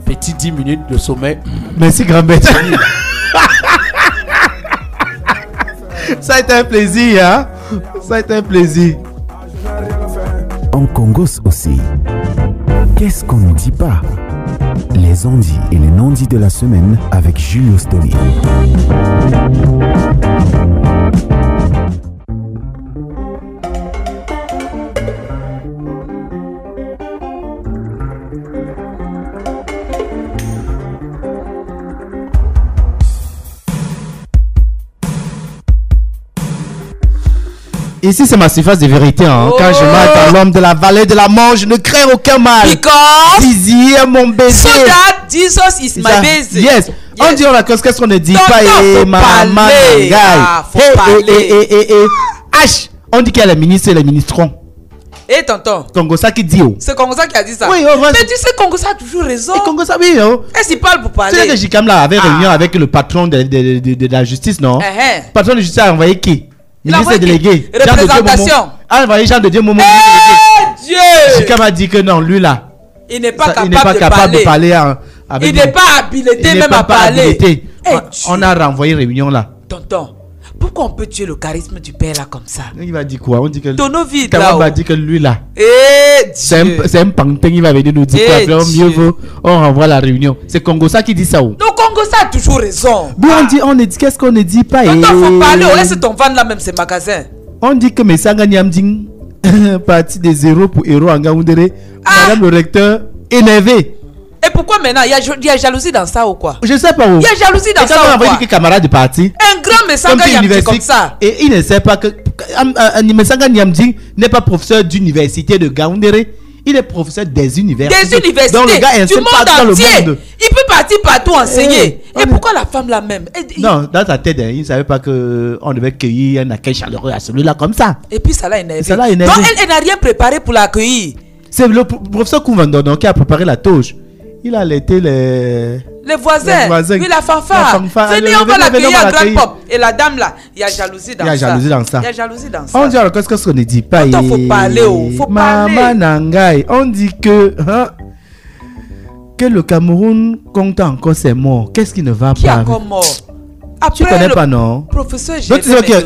Petit 10 minutes de sommeil. Merci grand-mère. Ça a été un plaisir, hein? Ça a été un plaisir. En Congos aussi, qu'est-ce qu'on ne dit pas? Les ondits et les non-dits de la semaine avec Julio Stoni. Ici, c'est ma surface de vérité. Hein. Quand je marche dans l'homme de la vallée de la mort, je ne crains aucun mal. Because Désir mon baiser. So that Jesus is my baiser. Yes. On dit la cause qu'est-ce qu'on ne dit pas. Maman, faut parler. H. On dit qu'il y a les ministres et les ministrons. Eh tonton. Congosa qui dit. C'est Congosa qui a dit ça. Oui, mais tu sais, Congosa a toujours raison. Et Congosa, oui. Est-ce qu'il parle pour parler? Tu sais que Jikam là avait réunion avec le patron de la justice, non? Le patron de justice a envoyé qui? Ministre délégué. Représentation. Ah, envoyé Jean de Dieu Momo. Dieu. Jikam a dit que non, lui là. Il n'est pas capable de parler. Il n'est pas habilité même à parler. On a renvoyé réunion là. Tonton, pourquoi on peut tuer le charisme du père là comme ça? Il va dire quoi? On dit que Tonovide là. On va dire que lui là. C'est un pantin, il va venir nous dire quoi? Mieux vaut, on renvoie la réunion. C'est Congosa qui dit ça ou? Non, Congosa a toujours raison. Bon, on dit qu'est-ce qu'on ne dit pas? Tonton, faut parler, on laisse ton vendre là même ces magasins. On dit que Messanga Niamding parti de 0 pour héros en Gaoundéré. Madame le recteur énervé. Et pourquoi maintenant il y a jalousie dans ça ou quoi? Je sais pas où. Il y a jalousie dans ça ou quoi? On va dire que camarade de parti. Un grand Messanga Niamding comme ça. Et il ne sait pas que Messanga Niamding n'est pas professeur d'université de Gaoundéré. Il est professeur des universités. Des universités. Donc le gars du monde entier. Il peut partir partout enseigner. Et pourquoi la femme là même? Non, dans sa tête, il ne savait pas qu'on devait cueillir un accueil chaleureux à celui-là comme ça. Et puis ça l'a énervé. Donc elle n'a rien préparé pour l'accueillir. C'est le professeur Kouvandon qui a préparé la touche. Il a allaité les voisins. Oui, la fanfare. Venez, on va l'accueillir à Grand Pop. Et la dame là, il y a jalousie dans ça. Il y a jalousie dans ça. On dit alors qu'est-ce qu'on ne dit pas? Il faut parler. Faut parler. Maman Nangai, on dit que le Cameroun compte encore ses morts. Qu'est-ce qui ne va pas? Qui est encore mort? Tu ne connais pas, non? Professeur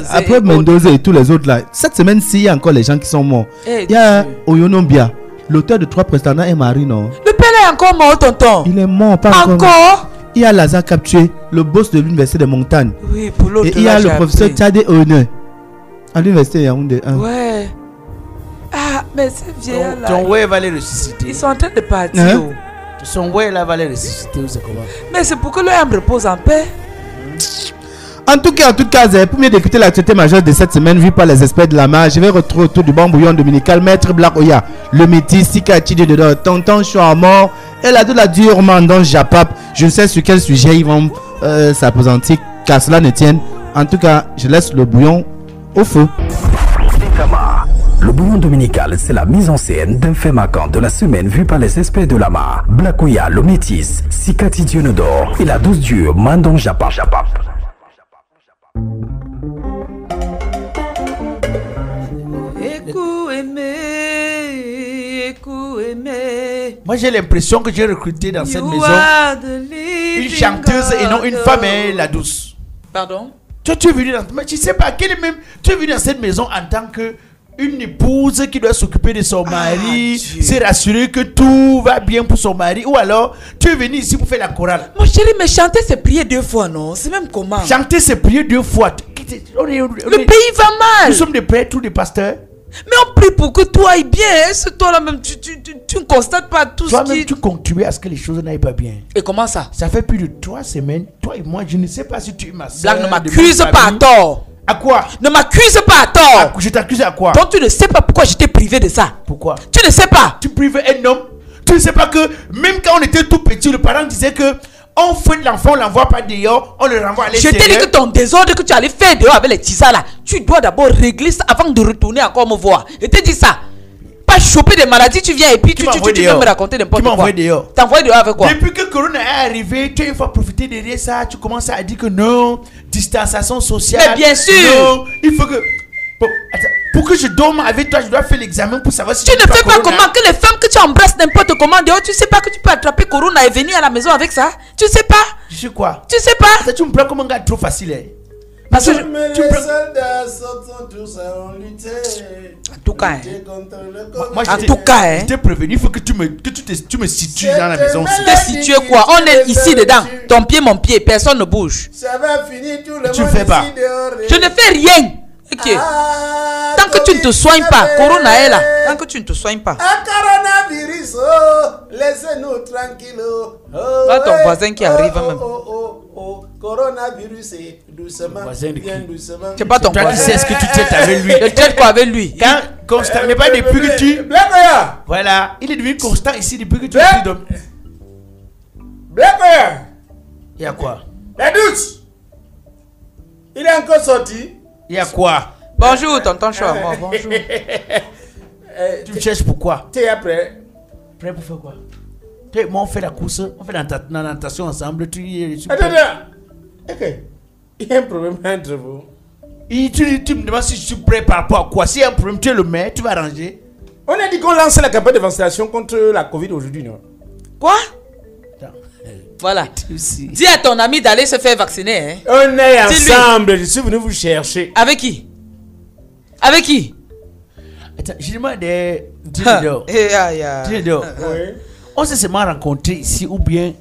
après Mendoza et tous les autres là, cette semaine-ci, il y a encore les gens qui sont morts. Il y a Oyonombia, l'auteur de 3 prétendants et Marie, non? Le père est encore mort, tonton. Il est mort, pas encore. Il y a Lazare Captué, le boss de l'université de Montagne. Oui, pour l'autre. Et il y a le professeur Tchadé Honneur à l'université Yaoundé 1. Ouais. Ah, mais c'est vieux là. Ton ouais va les ressusciter. Ils sont en train de partir. Son ouais là va les ressusciter ou c'est comment? Mais c'est pour que l'homme repose en paix. En tout cas, pour mieux d'écouter l'actualité majeure de cette semaine vue par les experts de la mar, je vais retrouver autour du bon bouillon dominical Maître Black Oya, le métis, Sika Chidi de Tonton Chouamor et la de la dure Mandon Japap. Je ne sais sur quel sujet ils vont s'appesantir, car cela ne tienne. En tout cas, je laisse le bouillon au feu. Le bouillon dominical, c'est la mise en scène d'un fait marquant de la semaine vu par les experts de la mar. Black Oya, le métis, Sika Chidi et la douce dure Mandon Japap. Moi j'ai l'impression que j'ai recruté dans cette maison une chanteuse et non une femme, la douce. Pardon? Tu es venu dans, mais tu sais pas quelle est même. Tu es venu dans cette maison en tant que une épouse qui doit s'occuper de son mari, se rassurer que tout va bien pour son mari, ou alors tu es venu ici pour faire la chorale. Mon chéri, mais chanter c'est prier 2 fois, non? C'est même comment? Chanter c'est prier 2 fois. Le pays va mal. Nous sommes des prêtres ou des pasteurs. Mais on prie pour que tout aille bien. C'est toi là même, tu ne constates pas tout ce qui... Toi-même, tu contribues à ce que les choses n'aillent pas bien. Et comment ça? Ça fait plus de 3 semaines. Toi et moi, je ne sais pas si tu es ma soeur. Blague, ne m'accuse pas à tort. À quoi? Ne m'accuse pas à tort. Je t'accuse à quoi? Donc tu ne sais pas pourquoi j'étais privé de ça. Pourquoi? Tu ne sais pas. Tu privais un homme. Tu ne sais pas que même quand on était tout petit, le parent disait que on fouette l'enfant, on l'envoie pas dehors, on le renvoie à l'extérieur. Je t'ai dit que ton désordre que tu allais faire dehors avec les tisas là, tu dois d'abord régler ça avant de retourner encore me voir. Je t'ai dit ça. Pas choper des maladies, tu viens et puis tu viens me raconter n'importe quoi. Tu m'as envoyé dehors. T'as envoyé dehors avec quoi? Depuis que Corona est arrivé, tu as une fois profité de ça, tu commences à dire que non, distanciation sociale. Mais bien sûr. Non, il faut que... Bon, attends, pour que je dorme avec toi, je dois faire l'examen pour savoir si tu ne fais pas comment que les femmes que tu embrasses n'importe comment dehors, tu sais pas que tu peux attraper Corona et venir à la maison avec ça? Tu sais pas? Je sais quoi? Tu sais pas? Tu me prends comme un gars trop facile. Parce que les soldats sont tous à lutter. En tout cas, Moi, en tout cas, hein. je t'ai prévenu, il faut que tu me situes dans la maison. Tu t'es situé quoi? On est ici dedans. Ton pied, mon pied, personne ne bouge. Ça va finir tout le monde. Tu fais pas. Je ne fais rien. Ok. Tant que tu ne te soignes pas, Corona est là. Tant que tu ne te soignes pas. Coronavirus, oh, laissez-nous tranquilles. Là, ton voisin qui arrive même. Coronavirus, doucement. Bien doucement. C'est pas ton Toi, voisin. tu sais ce que tu traites avec lui. Tu traites quoi avec lui? Quand constant, mais pas depuis que tu. Blagoya! Voilà, il est devenu constant ici depuis que tu as pris de. Blagoya! Il y a quoi? La douce! Il est encore sorti? Il y a quoi? Bonjour, tonton Chou. Bonjour. Tu me cherches pourquoi? Tu es après? Prêt pour faire quoi? Moi, on fait la course, on fait la natation ensemble. Attends. Ok. Il y a un problème entre vous. Tu me demandes si je suis prêt par rapport à quoi? S'il y a un problème, tu es le maire, tu vas arranger. On a dit qu'on lance la campagne de vaccination contre la Covid aujourd'hui, non? Quoi? Voilà. Dis à ton ami d'aller se faire vacciner. Hein. On est ensemble. Je suis venu vous chercher. Avec qui? Avec qui? Attends, je demande des. On s'est seulement rencontrés ici ou bien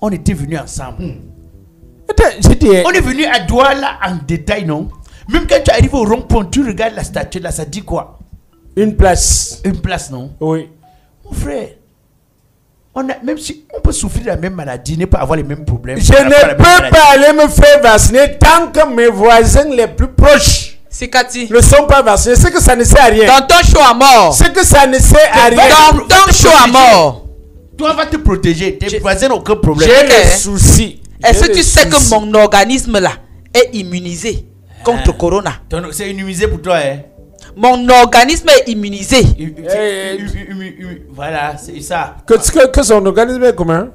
on était venus ensemble. On est venu à Douala en détail, non? Même quand tu arrives au rond-point, tu regardes la statue là, ça dit quoi? Une place. Une place, non? Oui. Mon frère, même si on peut souffrir de la même maladie, ne pas avoir les mêmes problèmes. Je ne peux pas aller me faire vacciner tant que mes voisins les plus proches ne sont pas vaccinés. C'est que ça ne sert à rien. Tonton Chou à mort. C'est que ça ne sert à rien. Tonton Chou à mort. Toi, va te protéger. Tes voisins n'ont aucun problème. J'ai des soucis. Est-ce que tu sais que mon organisme là est immunisé contre Corona? C'est immunisé pour toi, hein? Mon organisme est immunisé. Voilà, c'est ça. Que son organisme est commun?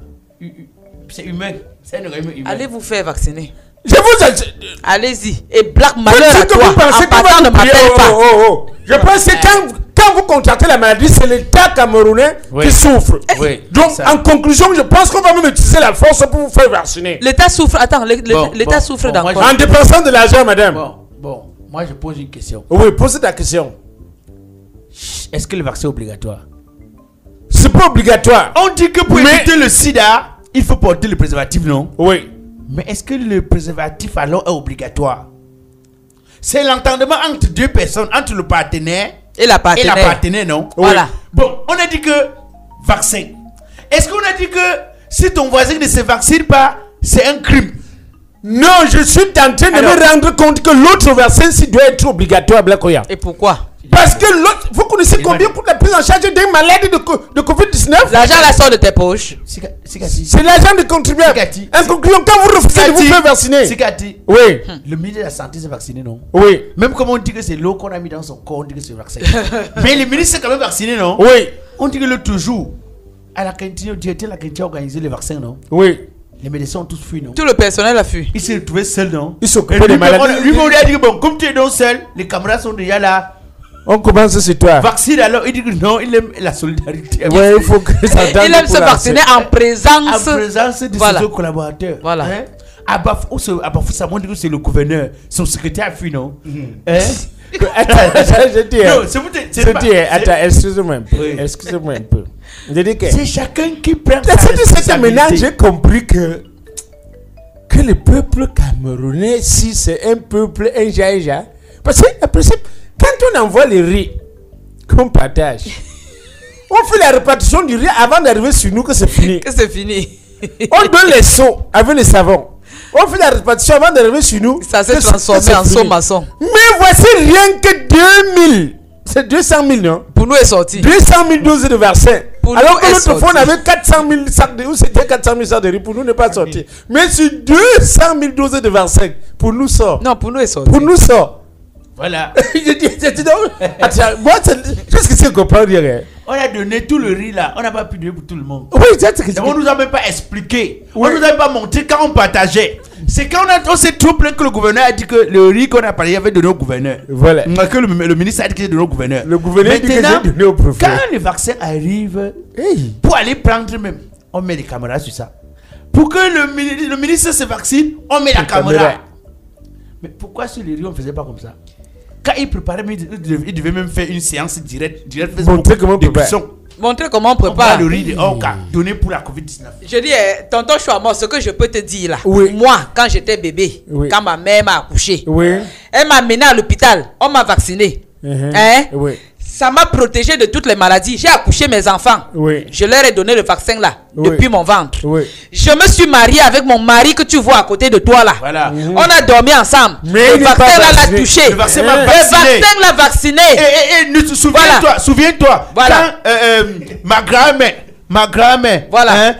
C'est humain. C'est un organisme humain. Allez vous faire vacciner. Je vous allez-y. Et black malheur à toi. Vous pensez en partant, ne m'appelle pas. Je pense que quand vous contractez la maladie, c'est l'État camerounais qui souffre. Oui, donc, en conclusion, je pense qu'on va même utiliser la force pour vous faire vacciner. L'État souffre. Attends, l'État souffre dans quoi? En dépensant de l'argent, madame. Bon, moi je pose une question. Oui, pose ta question. Est-ce que le vaccin est obligatoire? C'est pas obligatoire. On dit que pour éviter le sida, il faut porter le préservatif, non? Oui. Mais est-ce que le préservatif alors est obligatoire? C'est l'entendement entre deux personnes, entre le partenaire et la partenaire, non? Voilà. Bon, on a dit que vaccin. Est-ce qu'on a dit que si ton voisin ne se vaccine pas, c'est un crime? Non, je suis en train de me rendre compte que l'autre vaccin doit être obligatoire, Blakoya. Et pourquoi? Parce que l'autre, vous connaissez combien coûte la prise en charge d'un malade de Covid-19? L'argent la sort de tes poches. C'est l'argent de contribuable. En conclusion, quand vous refusez de vous faire vacciner. Oui. Le ministre de la Santé s'est vacciné, non? Oui. Même comme on dit que c'est l'eau qu'on a mis dans son corps, on dit que c'est vaccin. Mais le ministre s'est quand même vacciné, non? Oui. On dit que l'autre jour, à la cantine, au directeur de la cantine a organisé les vaccins, non? Oui. Les médecins ont tous fui, non? Tout le personnel a fui. Il s'est retrouvé seul, non? Il s'occupait des maladies. Lui, on lui a dit que bon, comme tu es donc seul, les camarades sont déjà là. On commence sur toi. Vaccine alors, il dit que non, il aime la solidarité. Ouais, il faut que ça il aime se vacciner en présence de ses collaborateurs. Voilà. Hein? À Bafou, ça montre que c'est le gouverneur, son secrétaire a fui, non? Hein? Attends, je dis. Non, attends, excusez-moi un peu. Excusez-moi un peu. C'est chacun qui prend sa responsabilité. Maintenant, j'ai compris que le peuple camerounais, si c'est un peuple, un jaïja, parce que, en principe, quand on envoie les riz qu'on partage, on fait la répartition du riz avant d'arriver sur nous que c'est fini. Que c'est fini. On donne les seaux avec les savons. On fait la répartition avant d'arriver sur nous. Ça s'est transformé en seau maçon. Mais voici rien que 2000. C'est 200 000, non? Pour nous est sorti. 200 000 doses de vaccin. Alors que l'autre fois, on avait 400 000 sacs de riz. C'était 400 000 sacs de riz. Pour nous, n'est pas sorti. Mais sur 200 000 doses de vaccin, pour nous sort. Non, pour nous est sorti. Pour nous sort. Voilà. Attends, moi, qu'est-ce que c'est qu'on peut dire? On a donné tout le riz là, on n'a pas pu donner pour tout le monde. Oui, c'est ce que on nous a même pas expliqué. Oui. On nous a pas montré quand on partageait. C'est quand on s'est trop plaint que le gouverneur a dit que le riz qu'on a parlé avait donné au gouverneur. Voilà. Que le ministre a dit qu'il avait donné au gouverneur. Le gouverneur dit que j'ai donné au préfet. Quand les vaccins arrivent, pour aller prendre même, on met les caméras sur ça. Pour que le ministre se vaccine, on met la caméra. Mais pourquoi sur les riz, on ne faisait pas comme ça? Quand ils préparaient, ils devaient même faire une séance directe. Montrer comment on prépare. Montrer comment on prépare. Le riz de Oka, donné pour la COVID-19. Je dis, tonton Chouamor, ce que je peux te dire là. Oui. Moi, quand j'étais bébé, quand ma mère m'a accouché, elle m'a amené à l'hôpital, on m'a vacciné. Oui. Ça m'a protégé de toutes les maladies. J'ai accouché mes enfants. Oui. Je leur ai donné le vaccin là, depuis mon ventre. Oui. Je me suis marié avec mon mari que tu vois à côté de toi là. Voilà. On a dormi ensemble. Mais le vaccin là l'a touché. Le vaccin m'a vacciné. Le vaccin l'a vacciné. Et souviens-toi, voilà. Quand ma grand-mère, voilà.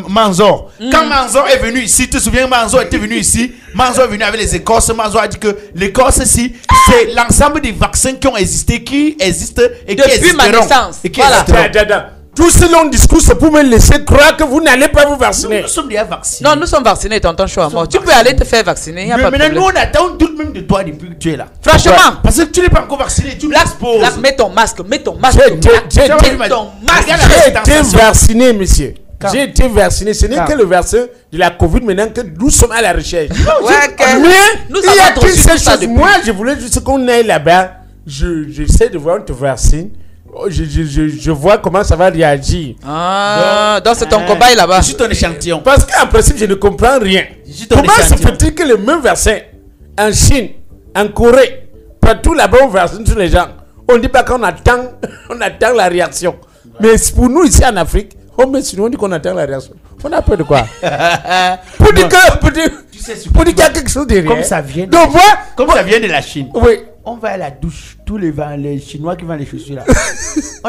Manzor, quand Manzor est venu ici, tu te souviens, Manzor était venu ici, Manzor est venu avec les écorces, Manzor a dit que l'écorce ici, c'est l'ensemble des vaccins qui ont existé, qui existent et qui existeront. Depuis ma naissance. Et qui voilà. Tout ce long discours, c'est pour me laisser croire que vous n'allez pas vous vacciner. Nous sommes déjà vaccinés. Non, nous sommes vaccinés, tonton Chouamor. Tu peux aller te faire vacciner. Mais maintenant, nous, on attend tout même de toi depuis que tu es là. Franchement. Ouais. Parce que tu n'es pas encore vacciné. Tu l'exposes. Là, mets ton masque. Mets ton masque. J'ai été vacciné, monsieur. J'ai été vacciné. Ce n'est que le vaccin de la Covid maintenant que nous sommes à la recherche. Mais nous il y a quelque chose. Moi, je voulais juste qu'on aille là-bas. J'essaie de voir, on te vaccine. Je vois comment ça va réagir. Donc c'est ton cobaye là-bas. Je suis ton échantillon. Parce qu'en principe, je ne comprends rien. Comment se fait-il que le même vaccin en Chine, en Corée, partout là-bas, on vaccine tous les gens? On ne dit pas qu'on attend, on attend la réaction. Mais pour nous ici en Afrique, on dit qu'on attend la réaction. On a peur de quoi? Pour dire qu'il y a quelque chose derrière. Comme ça vient de la Chine. Oui. On va à la douche, tous les Chinois qui vendent les chaussures là.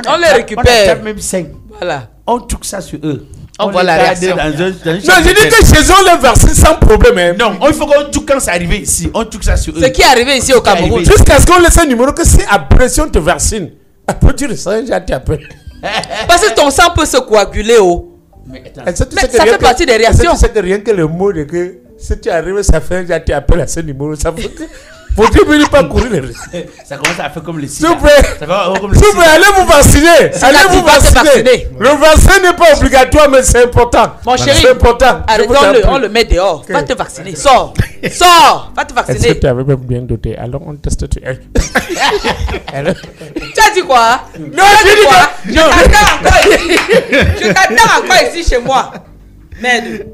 On les récupère. On même 5. Voilà. On touche ça sur eux. On voit la réaction. Non, je dis que chez eux, les vaccins sans problème. Hein. Non, il faut qu'on touche quand c'est arrivé ici. On touche ça sur eux. Ce qui est arrivé ici au Cameroun. Jusqu'à ce qu'on laisse un numéro que si après si on te vaccine, après tu ressens, j'ai t'appelle. Parce que ton sang peut se coaguler. Mais ça fait partie des réactions. Tu sais que rien que le mot de que si tu arrives, ça fait j'ai t'appelle à ce numéro. Ça fait que. Faut-il venir pas courir les risques? Ça commence à faire comme les sida. S'il vous plaît, allez vous vacciner. Allez vous vacciner. Le vaccin n'est pas obligatoire, mais c'est important. Mon chéri, c'est important. On le met dehors. Va te vacciner. Sors. Sors. Va te vacciner. Est-ce que tu avais même bien doté? Alors on teste. Tu as dit quoi? Non, je dis quoi? Je t'attends encore ici chez moi. Merde.